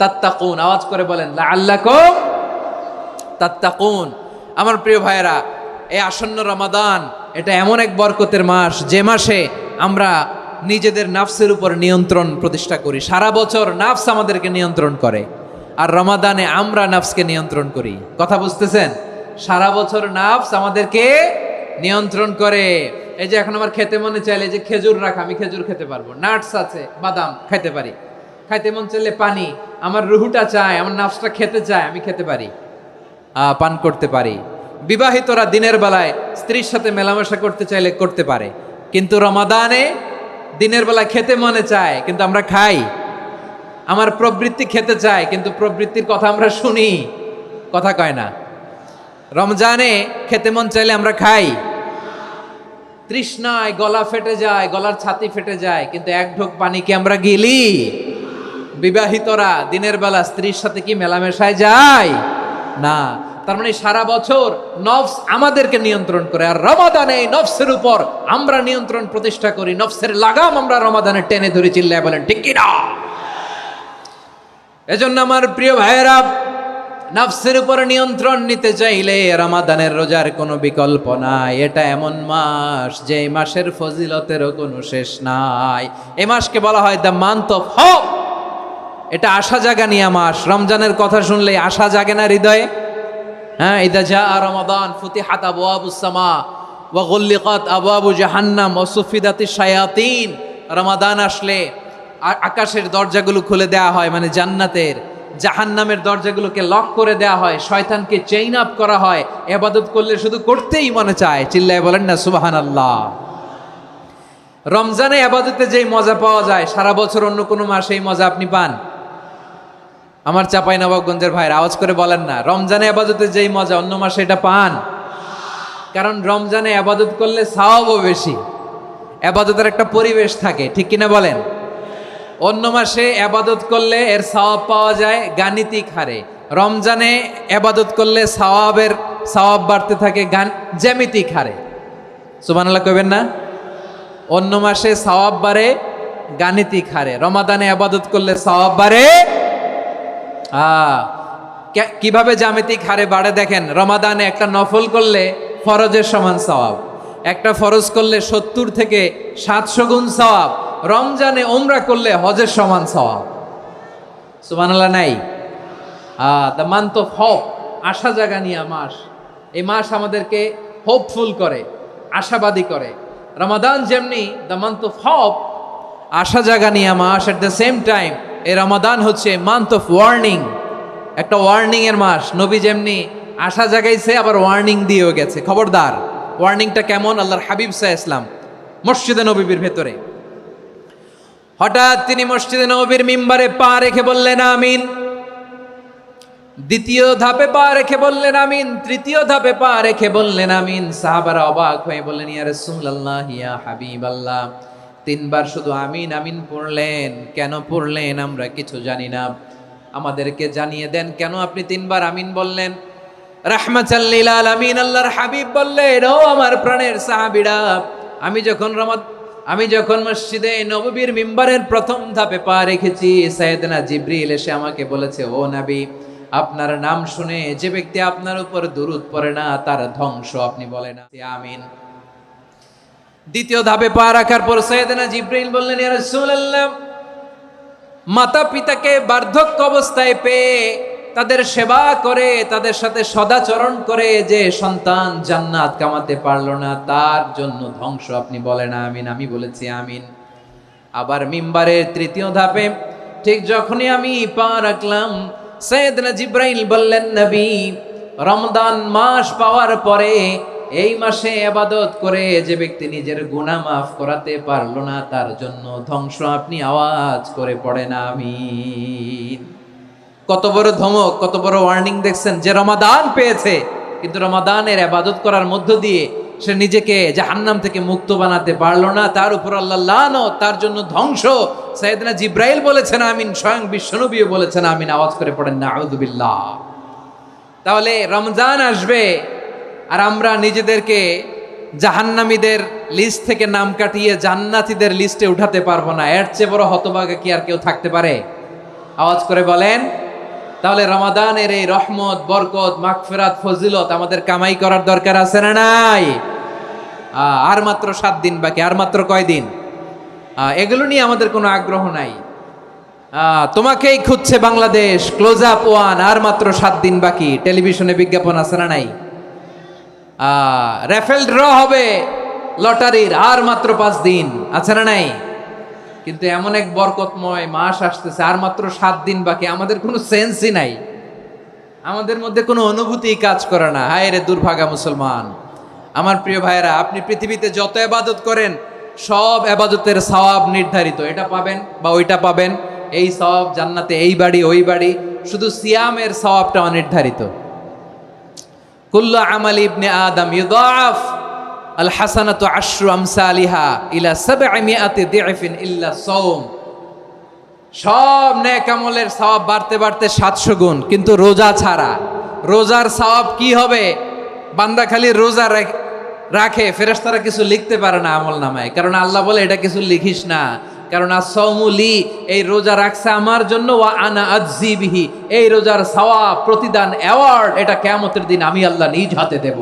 তাত্তাকুন। আওয়াজ করে বলেন, লাআল্লাকুম তাত্তাকুন। আমার প্রিয় ভাইয়েরা, এই আসন্ন রমাদান, এটা এমন এক বরকতের মাস, যে মাসে আমরা নিজেদের নাফসের উপর নিয়ন্ত্রণ প্রতিষ্ঠা করি। সারা বছর নাফস আমাদেরকে নিয়ন্ত্রণ করে, আর রমাদানে আমরা নাফসকে নিয়ন্ত্রণ করি। কথা বুঝতেছেন? সারা বছর নাফস আমাদেরকে নিয়ন্ত্রণ করে। এই যে এখন আমার খেতে মনে চাইলে যে খেজুর রাখা, আমি খেজুর খেতে পারবো, নাটস আছে, বাদাম খাইতে পারি। খাইতে মন চাইলে পানি, আমার রুহুটা চায়, আমার নাফসটা খেতে চায়, আমি খেতে পারি, পান করতে পারি। বিবাহিতরা দিনের বেলায় স্ত্রীর সাথে মেলামেশা করতে চাইলে করতে পারে, কিন্তু রমাদানে দিনের বেলা খেতে মনে চায়, কিন্তু আমরা খাই। আমার প্রবৃত্তি খেতে চায়, কিন্তু প্রবৃত্তির কথা আমরা শুনি। কথা কয় না। রমজানে খেতে মন চাইলে আমরা খাই, তৃষ্ণায় গলা ফেটে যায়, গলার ছাতি ফেটে যায়, কিন্তু এক ঢোক পানি কি আমরা গিলি? বিবাহিতরা দিনের বেলা স্ত্রীর সাথে কি মেলামেশায় যায় না? তার মানে সারা বছর নফস আমাদেরকে নিয়ন্ত্রণ করে, আর রমাদানে এই নফসের উপর আমরা নিয়ন্ত্রণ প্রতিষ্ঠা করি। নফসের লাগাম আমরা রমাদানে টেনে ধরে, চিল্লায় বলেন ঠিক কি না? এজন্য আমার প্রিয় ভাইয়েরা, নফসের উপর নিয়ন্ত্রণ নিতে চাইলে রমাদানের রোজার কোনো বিকল্প নাই। এটা এমন মাস যে মাসের ফজিলতেরও কোনো শেষ নাই। এই মাসকে বলা হয় দ্য মান্থ অফ হোপ। এটা আশা জাগানিয়া মাস। রমজানের কথা শুনলেই আশা জাগে না হৃদয়ে? হ্যাঁ, ইদা জা রমাদান ফুতিহাত আবওয়াবুস সামা ওয়া গুল্লিকাত আবওয়াবু জাহান্নাম ওয়া সুফিদাতিশ শায়াতিন। রমাদান আসলে আকাশের দরজাগুলো খুলে দেওয়া হয়, মানে জান্নাতের। জাহান্নামের দরজাগুলোকে লক করে দেওয়া হয়, শয়তানকে চেইন আপ করা হয়। ইবাদত করলে শুধু করতেই মনে চায়, চিল্লায় বলেন না সুবহানাল্লাহ। রমজানে ইবাদতে যেই মজা পাওয়া যায়, সারা বছর অন্য কোনো মাসে এই মজা আপনি পান? আমার চাঁপাইনবাবগঞ্জের ভাইরা আওয়াজ করে বলেন না, রমজানে ইবাদতে যেই মজা অন্য মাসে এটা পান? কারণ রমজানে ইবাদত করলে সওয়াবও বেশি, ইবাদতের একটা পরিবেশ থাকে, ঠিক কিনা বলেন? অন্য মাসে ইবাদত করলে এর সওয়াব পাওয়া যায় গাণিতিক হারে, রমজানে ইবাদত করলে সওয়াব বাড়তে থাকে জ্যামিতিক হারে। সুবহানাল্লাহ কইবেন না? অন্য মাসে সওয়াব বাড়ে গাণিতিক হারে, রমাদানে ইবাদত করলে সওয়াব বাড়ে কিভাবে জ্যামিতিক হারে বাড়ে দেখেন। রমাদানে একটা নফল করলে ফরজের সমান সওয়াব, একটা ফরজ করলে 70 থেকে 700 গুণ সওয়াব, রমজানে উমরা করলে হজের সমান সওয়াব। সুবহানাল্লাহ নাই? দ্য মান্থ অফ হোপ, আশা জাগানিয়া মাস। এই মাস আমাদেরকে হোপফুল করে, আশাবাদী করে। রমাদান যেমনি দ্য মান্থ অফ হোপ, আশা জাগানিয়া মাস, এট দ্য সেম টাইম এই রমাদান হচ্ছে মান্থ অফ ওয়ার্নিং, একটা ওয়ার্নিং এর মাস। নবী যেমনি আশা জাগাইছে, আবার ওয়ার্নিং দিয়েও গেছে, খবরদার। ওয়ার্নিংটা কেমন? আল্লাহর হাবিব সাল্লাল্লাহু আলাইহি ওয়াসাল্লাম মসজিদে নববীর ভেতরে, হঠাৎ তিনি মসজিদে নববীর মিম্বারে পা রেখে বললেন আমিন। দ্বিতীয় ধাপে পা রেখে বললেন আমিন, তৃতীয় ধাপে পা রেখে বললেন আমিন। সাহাবারা অবাক হয়ে বললেন ইয়া রাসূলুল্লাহ, ইয়া হাবিবাল্লাহ, 3 বার শুধু আমিন আমিন পড়লেন, কেন পড়লেন আমরা কিছু জানি না, আমাদেরকে জানিয়ে দেন কেন আপনি 3 বার আমিন বললেন। রাহমাতাল লিল আলামিন আল্লাহর হাবিব বললেন, ও আমার প্রাণের সাহাবীরা, আমি যখন মসজিদে নববীর মিম্বারের প্রথম ধাপে পা রেখেছি, সাইয়েদনা জিবরিল এসে আমাকে বলেছে, ও নবী, আপনার নাম শুনে যে ব্যক্তি আপনার উপর দুরূদ পড়ে না তার ধ্বংস আপনি বলেন আমিন। দ্বিতীয় ধাপে পা রাখার পর সাইয়েদনা জিবরিল বললেন, ইয়া রাসূলুল্লাহ, মাতা পিতাকে বার্ধক্য অবস্থায় পেয়ে তাদের সেবা করে, তাদের সাথে সদাচরণ করে যে সন্তান জান্নাত কামাতে পারলো না, তার জন্য ধ্বংস আপনি বলেন আমিন। আমি বলেছি আমিন। আবার মিম্বারের তৃতীয় ধাপে ঠিক যখনই আমি পা রাখলাম, সাইয়েদনা জিবরাইল বললেন, নবী, রমজান মাস পাওয়ার পরে এই মাসে ইবাদত করে যে ব্যক্তি নিজের গুনাহ মাফ করাতে পারলো না, তার জন্য ধ্বংস আপনি আওয়াজ করে পড়েন আমিন। কত বড় ধমক, কত বড় ওয়ার্নিং দেখছেন। যে রমাদান পেয়েছে, কিন্তু রমাদানের ইবাদত করার মধ্য দিয়ে সে নিজেকে জাহান্নাম থেকে মুক্ত বানাতে পারলো না, তার উপর আল্লাহ লানত, তার জন্য ধ্বংস। সাইয়েদনা জিবরাইল বলেছেন আমিন, স্বয়ং বিশ্বনবীও বলেছেন আমিন। আওয়াজ করে পড়েন নাউযু বিল্লাহ। তাহলে রমজান আসবে আর আমরা নিজেদেরকে জাহান্নামীদের লিস্ট থেকে নাম কাটিয়ে জান্নাতীদের লিস্টে উঠাতে পারবো না। এর চেয়ে বড় হতভাগা কি আর কেউ থাকতে পারে? আওয়াজ করে বলেন। তাহলে রমাদানের এই রহমত, বরকত, মাগফিরাত, ফজিলত আমাদের কামাই করার দরকার আছে না নাই? আর মাত্র 7 দিন বাকি, আর মাত্র কয় দিন? এগুলো নিয়ে আমাদের কোনো আগ্রহ নাই। তোমাকেই খুঁজছে বাংলাদেশ, ক্লোজ আপ 1, আর মাত্র 7 দিন বাকি। টেলিভিশনে বিজ্ঞাপন আছে না নাই? রেফেল ড্র হবে লটারির, আর মাত্র 5 দিন, আছে না নাই? কিন্তু এমন এক বরকতময় মাস আসতেছে, আর মাত্র 7 দিন বাকি। আমাদের কোনো সেন্সই নাই, আমাদের মধ্যে কোনো অনুভূতি কাজ করে না। হায় রে দুর্ভাগা মুসলমান। আমার প্রিয় ভাইয়েরা, আপনি পৃথিবীতে যত ইবাদত করেন, সব ইবাদতের সওয়াব নির্ধারিত। এটা পাবেন বা ওইটা পাবেন, এই সওয়াব জান্নাতে, এই বাড়ি ওই বাড়ি। শুধু সিয়ামের সওয়াবটা অনির্ধারিত। কুল্লু আমাল ইবনে আদম ইউদাআফ আল হাসানাতু আশরু আমসালিহা ইলা 700 দি'ফিন ইল্লা সাওম। সব নেক আমলের সওয়াব বাড়তে বাড়তে 700 গুণ, কিন্তু রোজা ছাড়া। রোজার সওয়াব কি হবে? বান্দা খালি রোজা রাখে, ফেরেশতারা কিছু লিখতে পারে না আমল নামায়, কারণ আল্লাহ বলে এটা কিছু লিখিস না, কারণ as-সাওমুলি, এই রোজা রাখছে আমার জন্য, ওয়া আনা আজজি বিহি, এই রোজার সওয়াব, প্রতিদান, অ্যাওয়ার্ড এটা কিয়ামতের দিন আমি আল্লাহ নিজ হাতে দেব,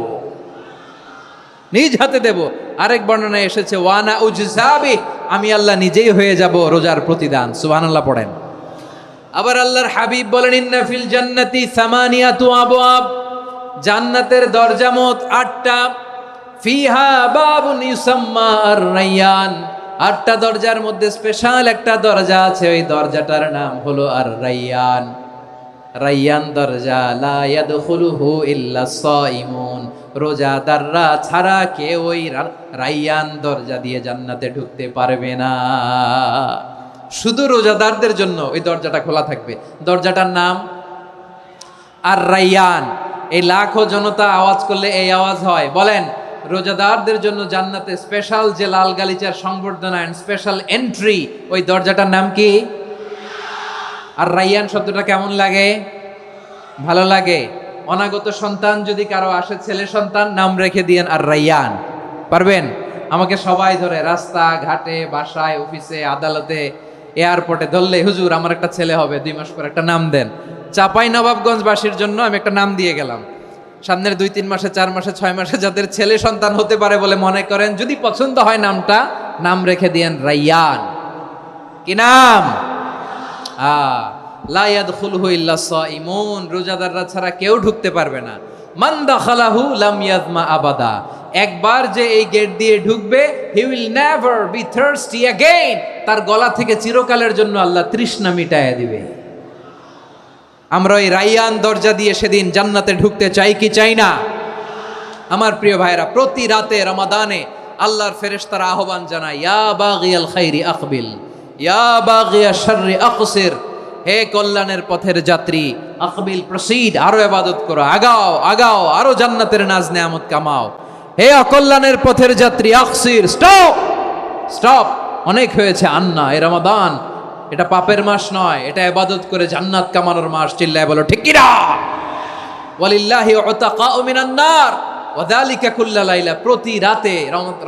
নিজ হাতে দেব। আরেক বর্ণনায় এসেছে ওয়া আনা উজজাবি, আমি আল্লাহ নিজেই হয়ে যাব রোজার প্রতিদান। সুবহানাল্লাহ পড়েন। আবার আল্লাহর হাবিব বলেন ইন্না ফিল জান্নাতি সামানিয়াতু আবওয়াব, জান্নাতের দরজা মোট 8টা। ফিহা বাবুন ইউসাম্মা আর-রায়্যান, 8টা দরজার মধ্যে স্পেশাল একটা দরজা আছে, ওই দরজাটার নাম হলো আর-রায়্যান। রায়্যান দরজা, লা ইয়াদখুলুহু ইল্লা সাইমুন, রোজাদাররা ছাড়া কেউ ওই রায়্যান দরজা দিয়ে জান্নাতে ঢুকতে পারবে না। শুধু রোজাদারদের জন্য ওই দরজাটা খোলা থাকবে। দরজাটার নাম আর-রায়্যান। এই লাখো জনতা আওয়াজ করলে এই আওয়াজ হয়, বলেন রোজাদারদের জন্য জান্নাতে স্পেশাল যে লাল গালিচার সংবর্ধনা এন্ড স্পেশাল এন্ট্রি, ওই দরজাটার নাম কি? আর-রায়্যান শব্দটা কেমন লাগে? ভালো লাগে। অনাগত সন্তান যদি কারো আসে, ছেলে সন্তান, নাম রেখে দিয়েন আর-রায়্যান। পারবেন? আমাকে সবাই ধরে রাস্তা ঘাটে, বাসায়, অফিসে, আদালতে, এয়ারপোর্টে ধরলে, হুজুর আমার একটা ছেলে হবে 2 মাস পর, একটা নাম দেন। চাঁপাইনবাবগঞ্জবাসীর জন্য আমি একটা নাম দিয়ে গেলাম। সামনের 2-3 মাসে, 4 মাসে, 6 মাসে যাদের ছেলে সন্তান হতে পারে বলে মনে করেন, যদি পছন্দ হয় নামটা, নাম রেখে দিয়েন রায়্যান। কি নাম? লা ইয়াদখুলুহু ইল্লা সাইমুন, রোজাদাররা ছাড়া কেউ ঢুকতে পারবে না। মান দাখালাহু লাম ইয়াজমা আবাদা, একবার যে এই গেট দিয়ে ঢুকবে, he will never be thirsty again, তার গলা থেকে চিরকালের জন্য আল্লাহ তৃষ্ণা মিটায়া দিবে। আমরা ওই রায়্যান দরজা দিয়ে সেদিন জান্নাতে ঢুকতে চাই কি চাই না? আমার প্রিয় ভাইরা, প্রতি রাতে রমাদানে আল্লাহর ফেরেশতারা আহ্বান জানায়, ইয়া বাগিয়াল খাইরি আকবিল, ইয়া বাগিয়াশ শাররি আকসির, হে কল্যাণের পথের যাত্রী, আকবিল প্রসিড, আরো ইবাদত করো, আগাও আগাও, আরো জান্নাতের নাজ নেয়ামত কামাও। হে অকল্যাণের পথের যাত্রী, আকসির, স্টপ স্টপ, অনেক হয়েছে। আন্না, এ রমাদান এটা পাপের মাস নয়, এটা ইবাদত করে জান্নাত কামানোর মাস। চিল্লায় বলো ঠিক কি না? ওয়ালিল্লাহি উতাকাউ মিনান নার ওয়া যালিকা কুল্লা লাইলা, প্রতি রাতে,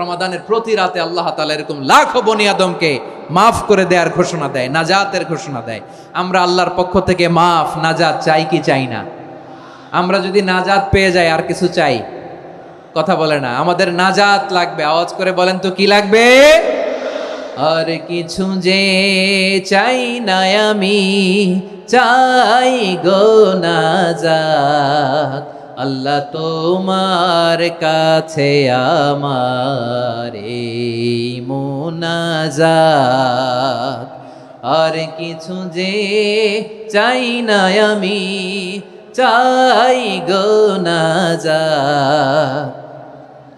রমাদানের প্রতি রাতে আল্লাহ তাআলা এরকম লাখো বনি আদমকে মাফ করে দেওয়ার ঘোষণা দেয়, নাজাতের ঘোষণা দেয়। আমরা আল্লাহর পক্ষ থেকে মাফ, নাজাত চাই কি চাই না? আমরা যদি নাজাত পেয়ে যাই আর কিছু চাই? কথা বলে না। আমাদের নাজাত লাগবে। আওয়াজ করে বলেন তো কি লাগবে? আর কিছু যে চাই না আমি, চাই গো নাজাত, আল্লাহ তোমার কাছে আমার এই মুনাজাত। আর কিছু যে চাই না আমি, চাই গো নাজাত,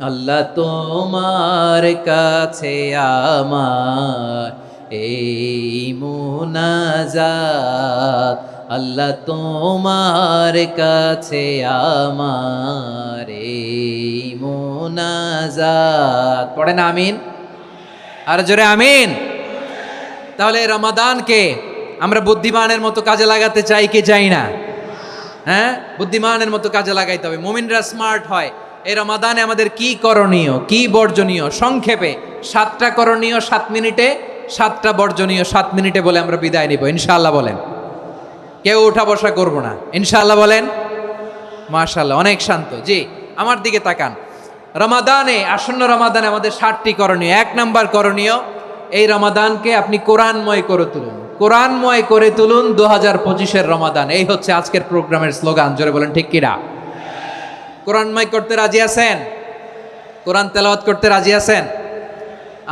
আল্লাহ তোমার কাছে আমার এই মুনাজাত, আল্লাহ তোমার কাছে আমার এই মুনাজাত। পড়েন আমিন, আর জোরে আমিন। তাহলে রমাদানকে আমরা বুদ্ধিমানের মতো কাজে লাগাতে চাই কি চাই না? হ্যাঁ, বুদ্ধিমানের মতো কাজে লাগাইতে হবে। মুমিনরা স্মার্ট হয়। এই রমাদানে আমাদের কি করণীয়, কি বর্জনীয়? সংক্ষেপে 7টা করণীয় 7 মিনিটে, 7টা বর্জনীয় 7 মিনিটে বলে আমরা বিদায় নিব ইনশাআল্লাহ। বলেন, কেউ উঠা বসা করবো না ইনশাআল্লাহ। বলেন মাশাআল্লাহ, অনেক শান্ত। জি, আমার দিকে তাকান। রমাদানে, আসন্ন রমাদানে আমাদের 7টি করণীয়। 1 নাম্বার করণীয়, এই রমাদানকে আপনি কোরআনময় করে তুলুন। কোরআনময় করে তুলুন 2025-এর রমাদান। এই হচ্ছে আজকের প্রোগ্রামের স্লোগান। জোরে বলেন ঠিক কিনা? কোরআনময় করতে রাজি আছেন? কোরআন তেলাওয়াত করতে রাজি আছেন?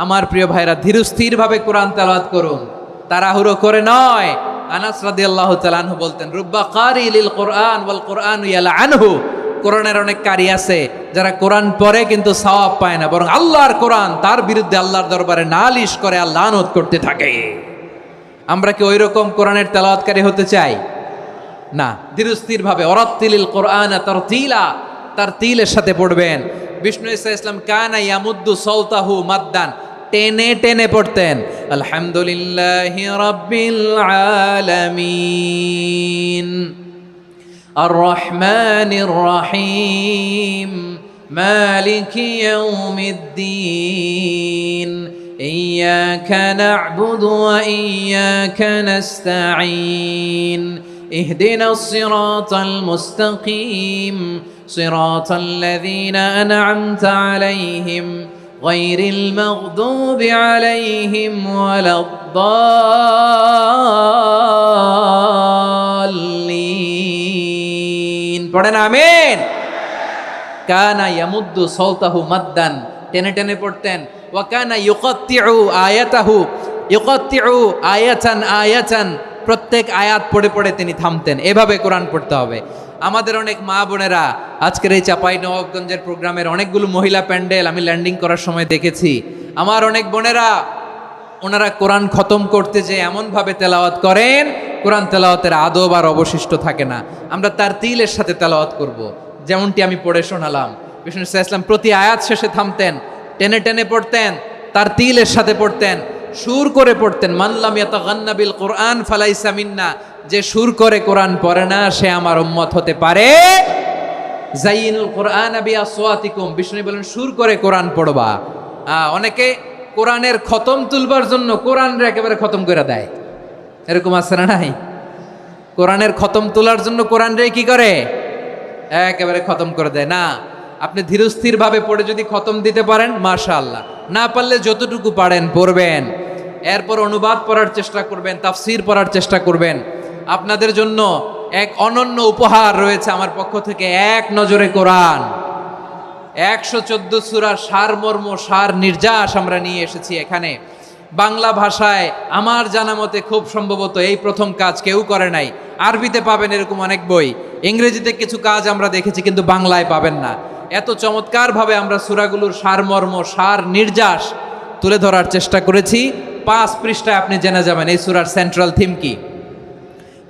আমার প্রিয় ভাইরা, ধীরস্থির ভাবে কোরআন তেলাওয়াত করুন, তাড়াহুড়ো করে নয়। আনাস রাদিয়াল্লাহু তাআলা আনহু বলতেন, রুব্বা কারি লিল কোরআন ওয়াল কোরআনু ইয়ালআনহু, কোরআনের অনেক কারি আছে যারা কোরআন পড়ে কিন্তু সওয়াব পায় না, বরং আল্লাহর কোরআন তার বিরুদ্ধে আল্লাহর দরবারে নালিশ করে আর লানত করতে থাকে। আমরা কি ওই রকম কোরআনের তেলাওয়াতকারী হতে চাই? না। ধীরস্থির ভাবে, ওরাত্তিলিল কোরআন তারতিলা, তার তিলের সাথে পড়বেন। বিষ্ণু ইসা ইসলাম কানা ইয়ামুদ্দু সাওতাহু মাদ্দান, টেনে টেনে পড়তেন। আলহামদুলিল্লাহি রাব্বিল আলামিন আর রহমানির রহিম মালিকি ইয়াউমিদ্দিন ইয়্যাকা না'বুদু ওয়া ইয়্যাকা নাস্তাঈন ইহদিনাস সিরাতাল মুস্তাকিম সিরাতাল লাযীনা আন'আমতা আলাইহিম গায়রিল মাগদুবি আলাইহিম ওয়ালাদ-দাল্লিন। পড়েন আমিন। কানা ইয়ামুদ্দু সাওতাহু মাদ্দান, টেনে টেনে পড়তেন। ওয়া কানা ইউকাত্তিউ আয়াতাহু, ইউকাত্তিউ আয়াতান আয়াতান, প্রত্যেক আয়াত পড়ে পড়ে তিনি থামতেন। এভাবে কোরআন পড়তে হবে। আমাদের অনেক মা বোনেরা আজকের এই চাঁপাইনবাবগঞ্জের প্রোগ্রামের অনেকগুলো মহিলা প্যান্ডেল আমি ল্যান্ডিং করার সময় দেখেছি। আমার অনেক বোনেরা ওনারা কোরআন খতম করতে যে এমনভাবে তেলাওয়াত করেন, কোরআন তেলাওয়াতের আদব আর অবশিষ্ট থাকে না। আমরা তার তিলের সাথে তেলাওয়াত করব, যেমনটি আমি পড়ে শোনালাম। বিষ্ণু ইসলাম প্রতি আয়াত শেষে থামতেন, টেনে টেনে পড়তেন, তার তিলের সাথে পড়তেন, সুর করে পড়তেন। মানলাম ইয়াতাগান্না বিল কোরআন ফালাইসা মিন্না, যে সুর করে কোরআন পড়ে না সে আমার উম্মত হতে পারে। জাইনুল কোরআন বিআসওয়াতিকুম, বিষ্ণু বলেন সুর করে কোরআন পড়বা। অনেকে কোরআনের খতম তুলবার জন্য কোরআনরে একেবারে খতম করে দেয়, এরকম আছে না নাই? কোরআনের খতম তোলার জন্য কোরআনরে কি করে? একেবারে খতম করে দেয় না। আপনি ধীরস্থির ভাবে পড়ে যদি খতম দিতে পারেন মাশাআল্লাহ, না পারলে যতটুকু পারেন পড়বেন। এরপর অনুবাদ পড়ার চেষ্টা করবেন, তাফসির পড়ার চেষ্টা করবেন। আপনাদের জন্য এক অনন্য উপহার রয়েছে আমার পক্ষ থেকে, এক নজরে কোরআন। 114 সূরার সারমর্ম, সার নির্যাস আমরা নিয়ে এসেছি এখানে বাংলা ভাষায়। আমার জানা মতে খুব সম্ভবত এই প্রথম কাজ কেউ করে নাই। আরবিতে পাবেন এরকম অনেক বই, ইংরেজিতে কিছু কাজ আমরা দেখেছি, কিন্তু বাংলায় পাবেন না। এত চমৎকারভাবে আমরা সূরাগুলোর সারমর্ম, সার নির্যাস তুলে ধরার চেষ্টা করেছি। 5 পৃষ্ঠায় আপনি জেনে যাবেন এই সূরার সেন্ট্রাল থিম কি।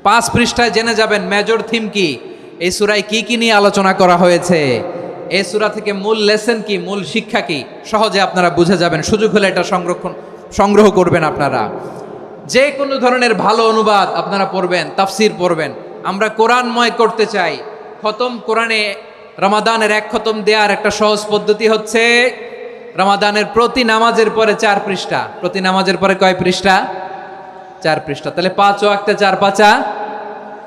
5 পৃষ্ঠায় জেনে যাবেন মেজর থিম কি, এই সূরায় কি কি নিয়ে আলোচনা করা হয়েছে, এই সূরা থেকে মূল লেসন কি, মূল শিক্ষা কি, সহজে আপনারা বুঝে যাবেন। সুযোগ হলে এটা সংগ্রহ করবেন। আপনারা যে কোনো ধরনের ভালো অনুবাদ আপনারা পড়বেন, তাফসির পড়বেন। আমরা কোরআনময় করতে চাই। খতম কোরআনে রমাদানের 1 খতম দেওয়ার একটা সহজ পদ্ধতি হচ্ছে রমাদানের প্রতি নামাজের পরে 4 পৃষ্ঠা। প্রতি নামাজের পরে কয় পৃষ্ঠা? 4 পৃষ্ঠা। তাহলে 5 ওয়াক্তে 4 পাঁচা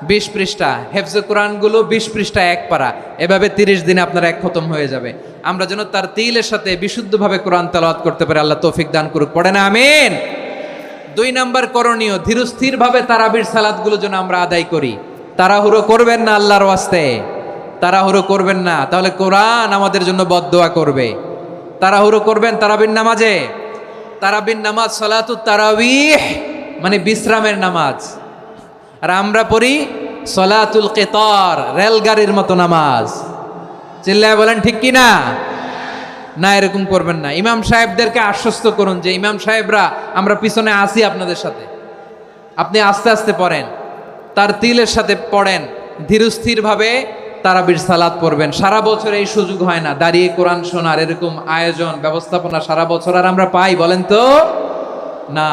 20 পৃষ্ঠা। হেফজে কোরআনগুলো 20 পৃষ্ঠা 1 পারা। এভাবে 30 দিনে আপনার 1 খতম হয়ে যাবে। আমরা যেন তার তিলের সাথে বিশুদ্ধভাবে কোরআন তেলাওয়াত করতে পারি। আল্লাহ তৌফিক দান করুক। পড়ে না আমিন। 2 নাম্বার করণীয়, ধীরস্থিরভাবে তারাবির সালাতগুলো যেন আমরা আদায় করি। তাড়াহুড়ো করবেন না আল্লাহর ওয়াস্তে, তাড়াহুড়ো করবেন না, তাহলে কোরআন আমাদের জন্য বদদোয়া করবে। তাড়াহুড়ো করবেন তারাবির নামাজে। তারাবির নামাজ সালাতুত তারাবিহ মানে বিশ্রামের নামাজ। আর আমরা পড়ি সলাতুল কিতার, রেলগাড়ির মতো নামাজ। চিল্লায় বলেন ঠিক কি না? না, এরকম করবেন না। ইমাম সাহেবদেরকে আশ্বস্ত করুন যে ইমাম সাহেবরা আমরা পিছনে আসি আপনাদের সাথে, আপনি আস্তে আস্তে পড়েন, তার তিলের সাথে পড়েন, ধীরস্থিরভাবে তারাবির সালাত পড়বেন। সারা বছর এই সুযোগ হয় না দাঁড়িয়ে কোরআন শোনার, এরকম আয়োজন ব্যবস্থাপনা সারা বছর আর আমরা পাই বলেন তো না।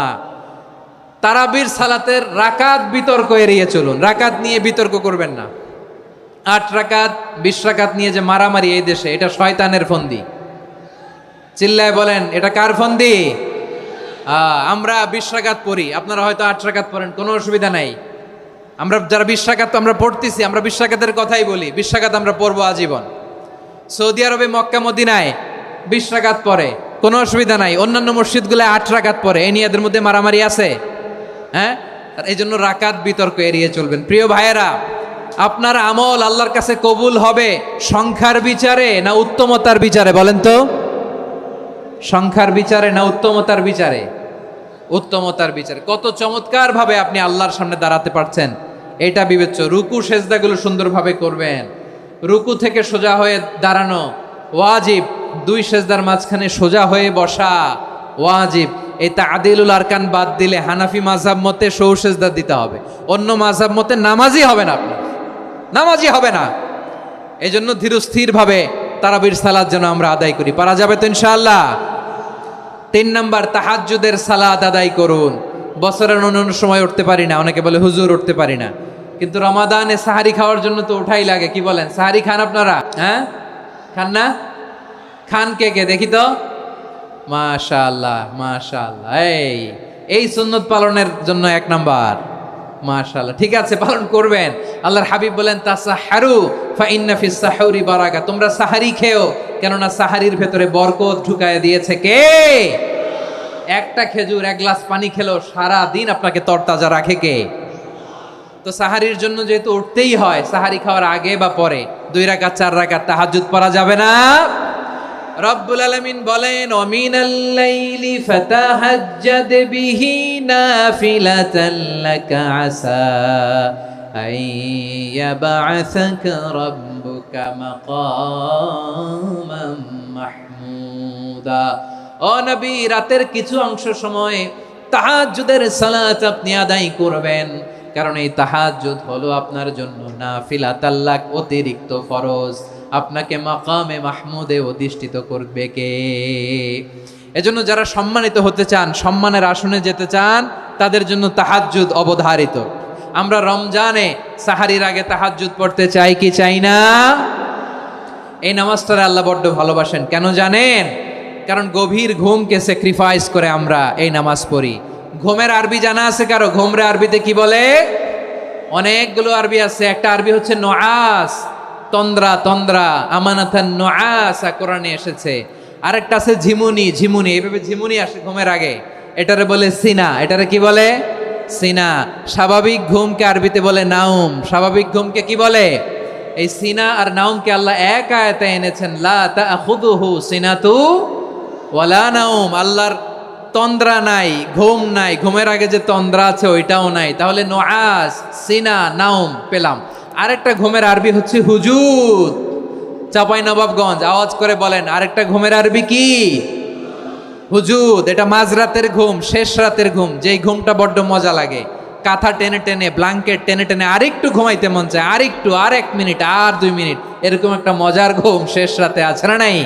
তারাবির সালাতের রাকাত বিতর্ক এড়িয়ে চলুন। রাকাত নিয়ে বিতর্ক করবেন না। 8 রাকাত 20 রাকাত নিয়ে যে মারামারি এই দেশে, এটা শয়তানের ফন্দি। চিল্লায় বলেন এটা কার ফন্দি? আমরা 20 রাকাত পড়ি, আপনারা হয়তো 8 রাকাত পড়েন, কোনো অসুবিধা নাই। আমরা যারা 20 রাকাত তো আমরা পড়তেছি, আমরা 20 রাকাতের কথাই বলি। 20 রাকাত আমরা পড়বো আজীবন। সৌদি আরবে মক্কা মদিনায় 20 রাকাত পড়ে, কোনো অসুবিধা নাই। অন্যান্য মসজিদগুলো 8 রাকাত পড়ে, এই নিয়ে এদের মধ্যে মারামারি আছে? হ্যাঁ, এই জন্য রাকাত বিতর্ক এড়িয়ে চলবেন। প্রিয় ভাইয়েরা, আপনার আমল আল্লাহর কাছে কবুল হবে সংখ্যার বিচারে না উত্তমতার বিচারে? বলেন তো, সংখ্যার বিচারে না উত্তমতার বিচারে? উত্তমতার বিচারে। কত চমৎকার ভাবে আপনি আল্লাহর সামনে দাঁড়াতে পারছেন এটা বিবেচ্য। রুকু সেজদাগুলো সুন্দরভাবে করবেন। রুকু থেকে সোজা হয়ে দাঁড়ানো ওয়াজিব, 2 সেজদার মাঝখানে সোজা হয়ে বসা ওয়াজিব। এই তাদিলুল আরকান বাদ দিলে হানাফি মাযহাব মতে সৌ সেজদা দিতে হবে, অন্য মাযহাব মতে নামাজই হবে না, আপনি নামাজই হবে না। এই জন্য ধীরস্থির ভাবে তারাবির সালাত যেন আমরা আদায় করি। পারা যাবে তো ইনশাআল্লাহ? 3 নাম্বার, তাহাজ্জুদের সালাত আদায় করুন। বছরের অন্য সময় উঠতে পারি না, অনেকে বলে হুজুর উঠতে পারি না, কিন্তু রমাদানে সাহারি খাওয়ার জন্য তো ওঠাই লাগে। কি বলেন, সাহারি খান আপনারা? হ্যাঁ, খান না? খান কে কে দেখি তো? মাশাআল্লাহ মাশাআল্লাহ, এই সুন্নত পালনের জন্য 1 নাম্বার। মাশাআল্লাহ, ঠিক আছে, পালন করবেন। আল্লাহর হাবিব বলেন তাসাহারু ফা ইন্না ফিস সাহুরি বারাকা, তোমরা সাহারি খেও, কেননা সাহারির ভেতরে বরকত ঢুকায় দিয়েছে কে? একটা খেজুর, 1 গ্লাস পানি খেলো সারা দিন আপনাকে তরতাজা রাখে কে? তো সাহারির জন্য যেহেতু উঠতেই হয়, সাহারি খাওয়ার আগে বা পরে 2 রাকাত 4 রাকাত তাহাজ্জুদ পড়া যাবে না? রব্বুল আলামিন বলেন ওয়ামিনাল লাইলি ফাতাহাজ্জাদ বিহি নাফিলাতান লাকা আসা আইয়াবআসাকা রাব্বুকা মাকামান মাহমুদা। ও নবী, রাতের কিছু অংশ সময় তাহাজ্জুদের সালাত আপনি আদায় করবেন, কারণ এই তাহাজ্জুদ হলো আপনার জন্য নাফিলাতাল লাক, অতিরিক্ত ফরজ। আপনাকে মাকামে মাহমুদে অধিষ্ঠিত করবে কে? এজন্য যারা সম্মানিত হতে চান, সম্মানের আসনে যেতে চান, তাদের জন্য তাহাজ্জুদ অবধারিত। আমরা রমজানে সাহারির আগে তাহাজ্জুদ পড়তে চাই কি চাই না? এই নামাজটারে আল্লাহ বড্ড ভালোবাসেন, কেন জানেন? কারণ গভীর ঘুমকে স্যাক্রিফাইস করে আমরা এই নামাজ পড়ি। ঘুমের আরবি জানা আছে কারো? ঘুমরে আরবিতে কি বলে? অনেকগুলো আরবি আছে। একটা আরবি হচ্ছে নুআস, তন্দ্রা, তন্দ্রা, আমানাতান নুআসা কোরআনে এসেছে। আরেকটা আছে ঝিমুনি, ঝিমুনি, এইভাবে ঝিমুনি আসে ঘুমের আগে, এটারে বলে সিনা। এটারে কি বলে? সিনা। স্বাভাবিক ঘুমকে আরবিতে বলে নাউম। স্বাভাবিক ঘুমকে কি বলে? এই সিনা আর নাউমকে আল্লাহ এক আয়াতে এনেছেন, লা তাখুযুহু সিনাতু ওয়ালা নাউম। আল্লাহর তন্দ্রা নাই, ঘুম নাই, ঘুমের আগে যে তন্দ্রা আছে ওইটাও নাই। তাহলে নুআস, সিনা, নাউম পেলাম। আরেকটা ঘুমের আরবি হচ্ছে হুজুদ। চাঁপাইনবাবগঞ্জ আওয়াজ করে বলেন, আরেকটা ঘুমের আরবি কি? হুজুদ। এটা মাঝরাতের ঘুম, শেষ রাতের ঘুম, যেই ঘুমটা বড্ড মজা লাগে। কাঁথা টেনে টেনে, ব্ল্যাঙ্কেট টেনে টেনে আরেকটু ঘুমাইতে মন চায়, আরেকটু, আর 1 মিনিট, আর 2 মিনিট, এরকম একটা মজার ঘুম শেষ রাতে আছে না নাই?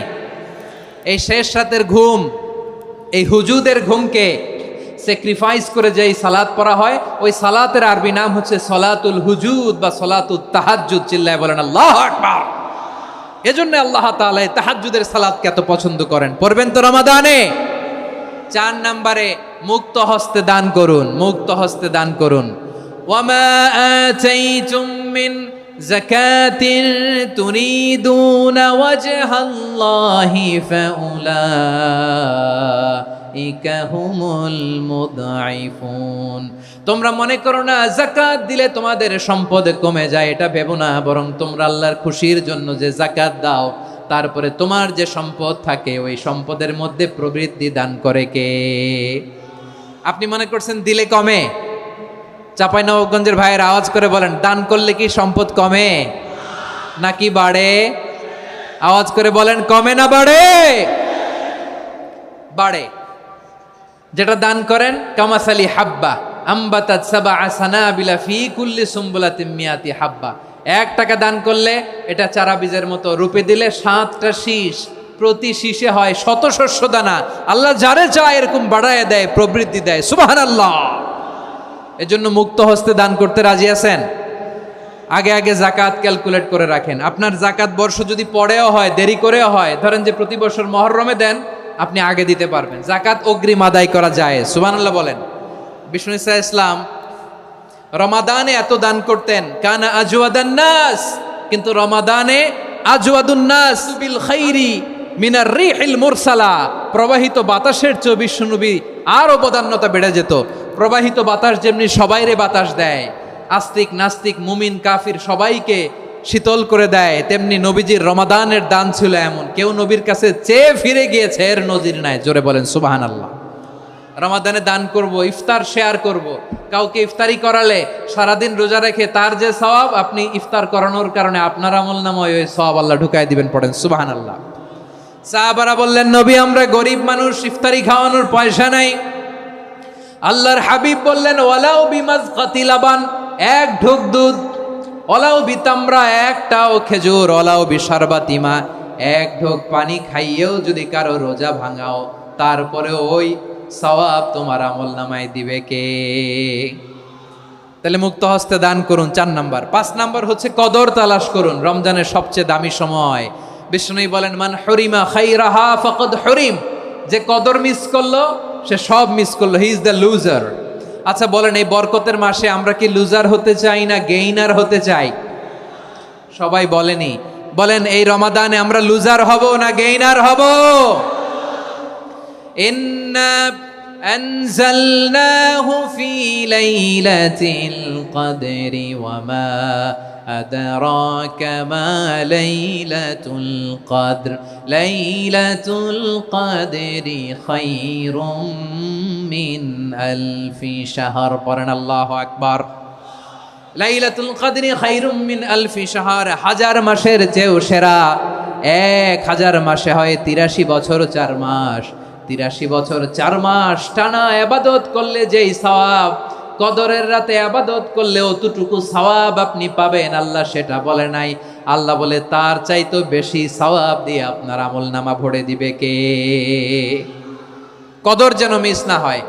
এই শেষ রাতের ঘুম, এই হুজুদের ঘুমকে স্যাক্রিফাইস করে যেই সালাত পড়া হয়, ওই সালাতের আরবি নাম হচ্ছে সলাতুল হুজুদ বা সলাতুত তাহাজ্জুদ। চিল্লায় বলেন আল্লাহু আকবার। এজন্য আল্লাহ তাআলা এই তাহাজ্জুদের সালাতকে এত পছন্দ করেন। পড়বেন তো রমাদানে? 4 নম্বরে মুক্ত হস্তে দান করুন, মুক্ত হস্তে দান করুন। ওয়ামা আতাইতুম মিন যাকাতিন তুরিদুনা ওয়াজহাল্লাহি ফাউলাইকা হুমুল মুদঈফুন। তোমরা মনে করো না যাকাত দিলে তোমাদের সম্পদ কমে যায়, এটা ভেবো না, বরং তোমরা আল্লাহর খুশির জন্য যে যাকাত দাও, তারপরে তোমার যে সম্পদ থাকে ওই সম্পদের মধ্যে প্রবৃদ্ধি দান করে কে? আপনি মনে করছেন দিলে কমে? চাঁপাইনবাবগঞ্জের ভাইয়ের আওয়াজ করে বলেন, দান করলে কি সম্পদ কমে নাকি বাড়ে? আওয়াজ করে বলেন, কমে না বাড়ে? বাড়ে। যেটা দান করেন, কামাসালি হাব্বা আম্বাতাত সাবআ সানাবিলা ফি কুল্লি সুম্বুলাতিন মিয়াতি হাব্বা। 1 টাকা দান করলে এটা চারা বীজের মতো, রূপে দিলে 7টা শীষ, প্রতি শীষে হয় 100 শস্য দানা। আল্লাহ যারে চায় এরকম বাড়ায় দেয়, প্রবৃদ্ধি দেয়। সুবহানাল্লাহ। এজন্য মুক্ত হস্তে দান করতে রাজি আছেন? আগে আগে যাকাত ক্যালকুলেট করে রাখেন। আপনার যাকাত বর্ষ যদি পরেও হয়, দেরি করেও হয়, ধরেন যে প্রতি বছর মুহররমে দেন, আপনি আগে দিতে পারবেন। যাকাত অগ্রিম আদায় করা যায়। সুবহানাল্লাহ বলেন। বিষ্ণু ইসা ইসলাম রমাদানে এত দান করতেন, কানা আজওয়াদান নাস, কিন্তু রমাদানে আজওয়াদুন নাস বিল খাইরি মিনার রিহিল মুরসালা। প্রবাহিত বাতাসের চেয়ে বিশ্বনবী আরো বদান্যতা বেড়ে যেত। প্রবাহিত বাতাস যেমনি সবাইরে বাতাস দেয়, আস্তিক নাস্তিক মুমিন কাফির সবাইকে শীতল করে দেয়, তেমনি নবীজির রমাদানের দান ছিল এমন, কেউ নবীর কাছে চেয়ে ফিরে গিয়েছে এর নজির নাই। জোরে বলেন সুবহানাল্লাহ। রমাদানে দান করব, ইফতার শেয়ার করব। কাউকে ইফতারি করালে সারাদিন রোজা রেখে তার যে সওয়াব, আপনি ইফতার করানোর কারণে আপনার আমলনামায় ওই সওয়াব আল্লাহ ঢুকাই দিবেন। পড়েন সুবহানাল্লাহ। সাহাবারা বললেন, নবী আমরা গরিব মানুষ, ইফতারি খাওয়ানোর পয়সা নাই। আল্লাহর হাবিব বললেন, ওয়ালাউ বিমাজকাতি লাবান, 1 ঢোক দুধ অলাও বিতামরা, একটাও খেজুর, অলাও বিশারবাতিমা, এক ঢোক পানি খাইয়েও যদি কারো রোজা ভাঙাও, তারপরে ওই সওয়াব তোমার আমল নামায় দিবে কে? তাহলে মুক্ত হস্তে দান করুন, 4 নাম্বার। 5 নাম্বার হচ্ছে কদর তালাশ করুন, রমজানের সবচেয়ে দামি সময়। বিষ্ণু বলেন, মান হরিমা খাইরাহা ফাকাদ হরিম, যে কদর মিস করলো সে সব মিস করলো, হি ইজ দ্য লুজার। আচ্ছা বলেন, এই বরকতের মাসে আমরা কি লুজার হতে চাই না গেইনার হতে চাই? সবাই বলেনি, বলেন এই রমাদানে আমরা লুজার হব না গেইনার হব? ইন্না আনজালনাহু ফি লাইলাতিল কদরি ওয়া মা আদরাকা মা লাইলাতুল কদর, লাইলাতুল কদরি খায়রুম মিন আলফি শাহর। পড়েন আল্লাহু আকবার। লাইলাতুল কদরি খায়রুম মিন আলফি শাহর, 1000 মাসের চেয়েও সেরা। 1000 মাসে হয় 83 বছর 4 মাস। 83 বছর 4 মাস টানা ইবাদত করলে যেই সওয়াব, কদরের রাতে ইবাদত করলে অতটুকু সওয়াব আপনি পাবেন, আল্লাহ সেটা বলে নাই। আল্লাহ বলে তার চাইতো বেশি সওয়াব দিয়ে আপনার আমলনামা ভরে দিবে কে? কদর যেন মিস না হয়।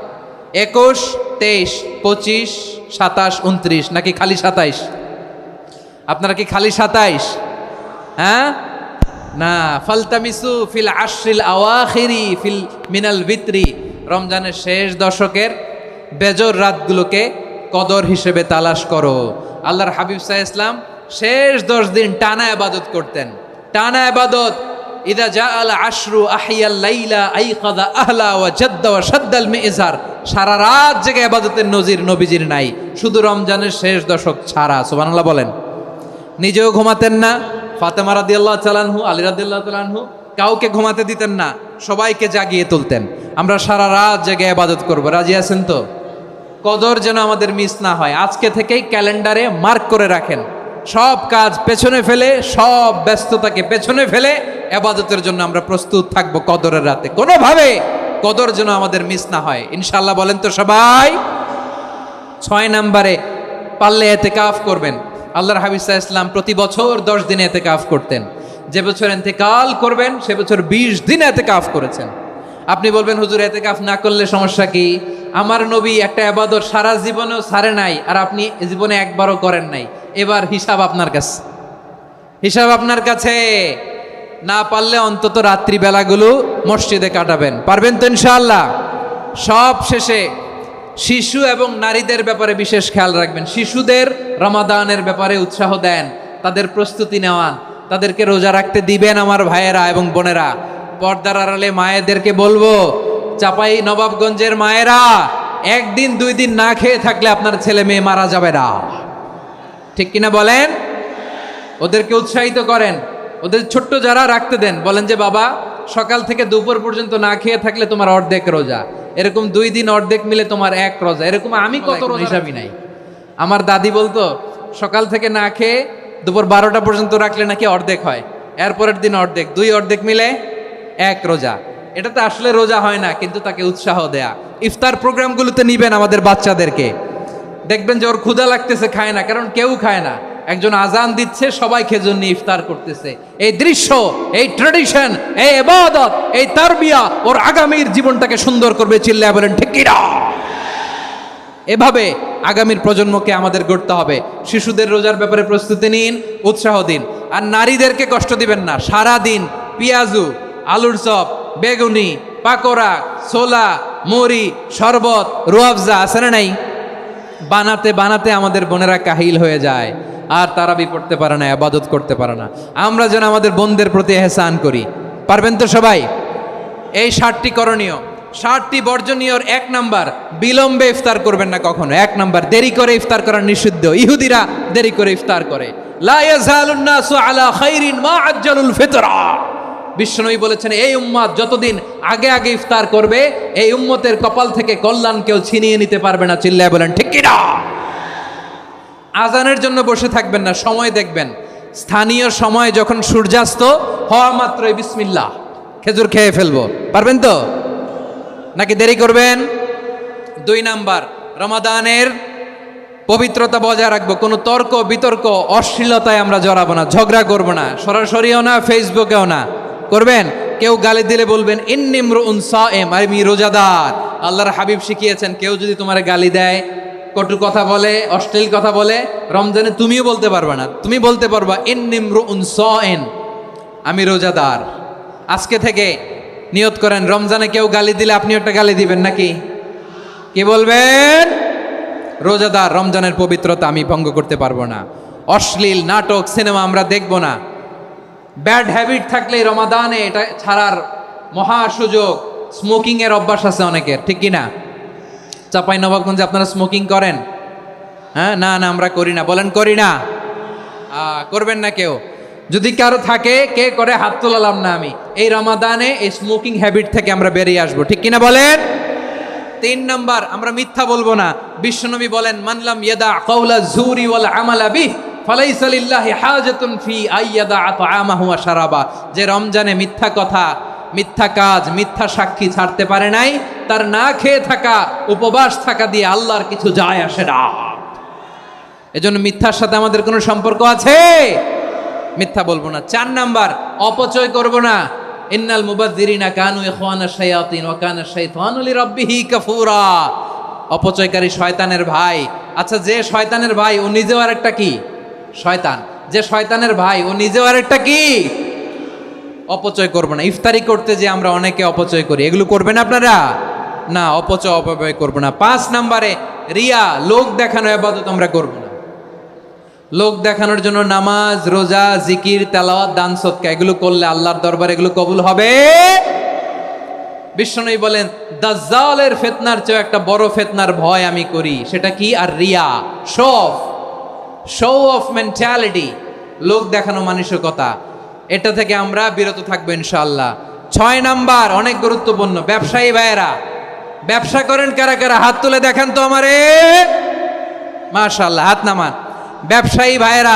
21, 23, 25, 27, 29 নাকি খালি 27? আপনারা কি খালি 27? হ্যাঁ না, ফালতামিসু ফিল আশরিল আওয়াখিরি ফিল মিনাল ভিতরি, রমজানের শেষ দশকের বেজর রাতগুলোকে কদর হিসেবে তালাশ করো। আল্লাহর হাবিব সাল্লাল্লাহু আলাইহি ওয়াসাল্লাম শেষ 10 দিন টানা ইবাদত করতেন, টানা ইবাদত। ইদা জাআল আশরু আহিয়াল লাইলা আইকাযা আহলা ওয়া জাদ্দা ওয়া শাদ্দাল মিজার, সারা রাত জেগে ইবাদতের নজির নবীজির নাই, শুধু রমজানের শেষ দশক ছাড়া। সুবহানাল্লাহ বলেন। নিজেও ঘুমাতেন না, ফাতেমা রাদিয়াল্লাহু তাআলা আনহু, আলী রাদিয়াল্লাহু তাআলা আনহু কাউকে ঘুমাতে দিতেন না, সবাইকে জাগিয়ে তুলতেন। আমরা সারা রাত জেগে ইবাদত করব, রাজি আছেন তো? কদর যেন আমাদের মিস না হয়। আজকে থেকেই ক্যালেন্ডারে মার্ক করে রাখেন, সব কাজ পেছনে ফেলে, সব ব্যস্ততাকে পেছনে ফেলে ইবাদতের জন্য আমরা প্রস্তুত থাকব কদরের রাতে। কোনোভাবে কদর যেন আমাদের মিস না হয়, ইনশাআল্লাহ। বলেন তো সবাই। 6 নম্বরে পারলে ইতিকাফ করবেন। আল্লাহর হাবিব সাল্লাল্লাহু আলাইহি ওয়াসাল্লাম প্রতি বছর 10 দিন ইতিকাফ করতেন। যে বছর ইন্তেকাল করবেন সে বছর 20 দিন ইতিকাফ করেছেন। আপনি বলবেন, হুজুর ইতিকাফ না করলে সমস্যা কি? আমার নবী একটা ইবাদত সারা জীবনেও ছাড়ে নাই, আর আপনি জীবনে একবারও করেন নাই। এবার হিসাব আপনার কাছে, হিসাব আপনার কাছে। না পারলে অন্তত রাত্রি বেলাগুলো মসজিদে কাটাবেন, পারবেন তো ইনশাআল্লাহ? সব শেষে শিশু এবং নারীদের ব্যাপারে বিশেষ খেয়াল রাখবেন। শিশুদের রমাদানের ব্যাপারে উৎসাহ দেন, তাদের প্রস্তুতি নেওয়ান, তাদেরকে রোজা রাখতে দিবেন। আমার ভাইয়েরা এবং বোনেরা, পর্দার আড়ালে মায়েদেরকে বলবো, চাপাই নবাবগঞ্জের মায়েরা, 1 দিন 2 দিন না খেয়ে থাকলে আপনার ছেলে মেয়ে মারা যাবে না, ঠিক কিনা বলেন? ওদেরকে উৎসাহিত করেন, ওদের ছোট্ট যারা রাখতে দেন, বলেন যে বাবা সকাল থেকে দুপুর পর্যন্ত না খেয়ে থাকলে তোমার অর্ধেক রোজা, এরকম 2 দিন অর্ধেক মিলে তোমার 1 রোজা। এরকম আমি কত রোজা হিসাবই নাই। আমার দাদি বলতো সকাল থেকে না খেয়ে দুপুর 12টা পর্যন্ত রাখলে নাকি অর্ধেক হয়, এরপরের দিন অর্ধেক, 2 অর্ধেক মিলে 1 রোজা। এটা তো আসলে রোজা হয় না, কিন্তু তাকে উৎসাহ দেয়া। ইফতার প্রোগ্রামগুলোতে নিবেন আমাদের বাচ্চাদেরকে, দেখবেন যে ওর ক্ষুধা লাগতেছে, খায় না, কারণ কেউ খায় না। একজন আজান দিচ্ছে, সবাই খেজুর নিয়ে ইফতার করতেছে। এই দৃশ্য, এই ট্র্যাডিশন, এই ইবাদত, এই তারবিয়া ওর আগামীর জীবনটাকে সুন্দর করবে। চিল্লায়া বলেন ঠিক কি না? এভাবে আগামীর প্রজন্মকে আমাদের গড়তে হবে। শিশুদের রোজার ব্যাপারে প্রস্তুতি নিন, উৎসাহ দিন। আর নারীদেরকে কষ্ট দিবেন না। সারা দিন পেঁয়াজু, আলুর চপ, বেগুনি, পাকোড়া, ছোলা, মুড়ি, শরবত, রুয়াবজা আছে না নাই? বানাতে বানাতে আমাদের বোনেরা কাহিল হয়ে যায়, আর তারাবি পড়তে পারে না, ইবাদত করতে পারে না। আমরা যেন আমাদের বোনদের প্রতি ইহসান করি, পারবেন তো সবাই? এই 7টি করণীয়, 7টি বর্জনীয়। 1 নাম্বার, বিলম্বে ইফতার করবেন না কখনো। 1 নাম্বার, দেরি করে ইফতার করা নিষিদ্ধ। ইহুদিরা দেরি করে ইফতার করে। লা ইয়াজালুন নাসু আলা খাইরিন মা আজ্জালুল ফিতরা। বিশ্বনবী বলেছেন, এই উম্মত যতদিন আগে আগে ইফতার করবে, এই উম্মতের কপাল থেকে কল্যাণ কেউ ছিনিয়ে নিতে পারবে না। চিল্লায় বলেন ঠিক কি না? আজানের জন্য বসে থাকবেন না, সময় দেখবেন। স্থানীয় সময় যখন সূর্যাস্ত হওয়া মাত্রই বিসমিল্লাহ, খেজুর খেয়ে ফেলবো, পারবেন তো? নাকি দেরি করবেন? 2 নাম্বার, রমাদানের পবিত্রতা বজায় রাখবো, কোনো তর্ক বিতর্ক অশ্লীলতায় আমরা জড়াবো না, ঝগড়া করবো না, সরাসরিও না, ফেসবুকেও না। করবেন কেউ গালি দিলে বলবেন ইন্নিমরুউন সায়েম, আমি রোজাদার। আল্লাহর হাবিব শিখিয়েছেন কেউ যদি তোমার গালি দেয়, কটু কথা বলে, অশ্লীল কথা বলে, রমজানে তুমিও বলতে পারবা না, তুমি বলতে পারবা ইন্নিমরুউন সায়েম, আমি রোজাদার। আজকে থেকে নিয়ত করেন রমজানে কেউ গালি দিলে আপনি একটা গালি দিবেন নাকি? কি বলবেন? রোজাদার, রমজানের পবিত্রতা আমি ভঙ্গ করতে পারবো না। অশ্লীল নাটক সিনেমা আমরা দেখব না। ব্যাড হ্যাবিট থাকলে রমাদানে এটা ছাড়ার মহা সুযোগ। স্মোকিং এর অভ্যাস আছে অনেকের, ঠিক কিনা? চাঁপাইনবাবগঞ্জে আপনারা স্মোকিং করেন? হ্যাঁ, না না আমরা করি না। বলেন করি না? করবেন না কেউ? যদি কারো থাকে, কে করে হাত তোলালাম না আমি। এই রমাদানে এই স্মোকিং হ্যাবিট থেকে আমরা বেরিয়ে আসবো, ঠিক কিনা বলেন? 3 নাম্বার, আমরা মিথ্যা বলবো না। বিশ্বনবী বলেন মানলাম ইয়াদা কাওলা যুরি ওয়াল আমালা বিহি ফালাইসা লিল্লাহি হাজাতুন ফি আইয়াদা তাআমাহু ওয়া শারাবা। যে রমজানে মিথ্যা কথা, মিথ্যা কাজ, মিথ্যা সাক্ষী ছাড়তে পারে নাই, তার না খেয়ে থাকা, উপবাস থাকা দিয়ে আল্লাহর কিছু যায় আসে না। এজন্য মিথ্যার সাথে আমাদের কোনো সম্পর্ক আছে? মিথ্যা বলবো না। 4 নাম্বার, অপচয় করব না। ইন্নাল মুবাযযিরিনা কানু ইখওয়ানাশ শায়াতিন ওয়া কানা শাইতানু লিরাব্বিহি কাফুরা। অপচয়কারী শয়তানের ভাই। আচ্ছা, যে শয়তানের ভাই ও নিজেও আরেকটা কি? শয়তান। যে শয়তানের ভাই ও নিজেও আরেকটা কি? অপচয় করব না। ইফতারি করতে যে আমরা অনেকে অপচয় করি, এগুলো করবেন আপনারা? না, অপচয় অপব্যয় করব না। 5 নাম্বারে রিয়া, লোক দেখানো ইবাদত আমরা করব না। লোক দেখানোর জন্য নামাজ, রোজা, জিকির, তেলাওয়াত, দান সদকা এগুলো করলে আল্লাহর দরবারে এগুলো কবুল হবে? বিশ্বনবী বলেন দাজ্জালের ফিতনার চেয়ে একটা বড় ফিতনার ভয় আমি করি, সেটা কি? আর রিয়া, শো অফ মেন্টালিটি, লোক দেখানো মানসিকতা। এটা থেকে আমরা বিরত থাকবো ইনশাআল্লাহ। 6 নাম্বার, অনেক গুরুত্বপূর্ণ। ব্যবসায়ী ভাইয়েরা, ব্যবসা করেন কারা কারা? হাত তুলে দেখান তো আমারে। মাশাআল্লাহ, হাত নামান। ব্যবসায়ী ভাইয়েরা,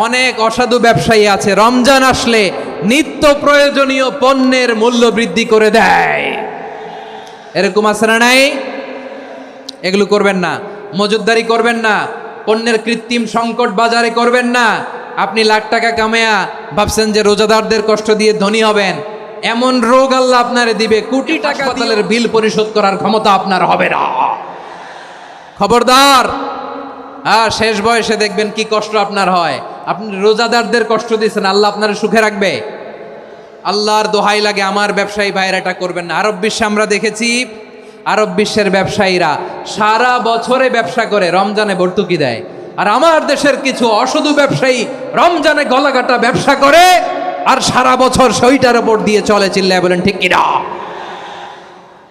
অনেক অসাধু ব্যবসায়ী আছে, রমজান আসলে নিত্য প্রয়োজনীয় পণ্যের মূল্য বৃদ্ধি করে দেয়। এরকম আছে না নাই? এগুলো করবেন না। মজুদদারি করবেন না। পণ্যের কৃত্রিম সংকট বাজারে করবেন না। আপনি লাখ টাকা কামায়া ভাবছেন যে রোজাদারদের কষ্ট দিয়ে ধনী হবেন, এমন রোগ আল্লাহ আপনারে দিবে, কোটি টাকা হাসপাতালের বিল পরিশোধ করার ক্ষমতা আপনার হবে না। খবরদার। শেষ বয়সে দেখবেন কি কষ্ট আপনার হয়। আপনি রোজাদারদের কষ্ট দিয়েছেন, আল্লাহ আপনার সুখে রাখবে? আল্লাহর দোহাই লাগে, আমার ব্যবসায়ী ভাইয়েরা এটা করবেন না। আরব বিশ্বে আমরা দেখেছি, আরব বিশ্বের ব্যবসায়ীরা সারা বছরে ব্যবসা করে, রমজানে ভর্তুকি দেয়। আর আমার দেশের কিছু অসাধু ব্যবসায়ী রমজানে গলাকাটা ব্যবসা করে আর সারা বছর সইটার উপর দিয়ে চলে। চিল্লায় বলেন ঠিক কিনা?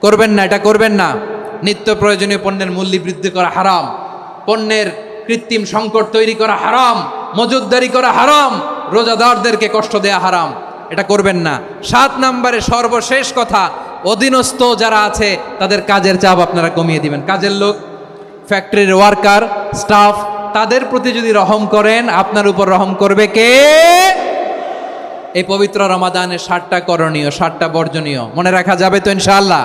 করবেন না, এটা করবেন না। নিত্য প্রয়োজনীয় পণ্যের মূল্য বৃদ্ধি করা হারাম, পণ্যের কৃত্রিম সংকট তৈরি করা হারাম, মজুদদারি করা হারাম, রোজাদারদেরকে কষ্ট দেয়া হারাম, এটা করবেন না। 7 নাম্বারে সর্বশেষ কথা, অধীনস্থ যারা আছে তাদের কাজের চাপ আপনারা কমিয়ে দিবেন। কাজের লোক, ফ্যাক্টরির ওয়ার্কার, স্টাফ, তাদের প্রতি যদি রহম করেন, আপনার উপর রহম করবে কে? এই পবিত্র রমাদানের 7টা করণীয়, 7টা বর্জনীয় মনে রাখা যাবে তো ইনশাআল্লাহ?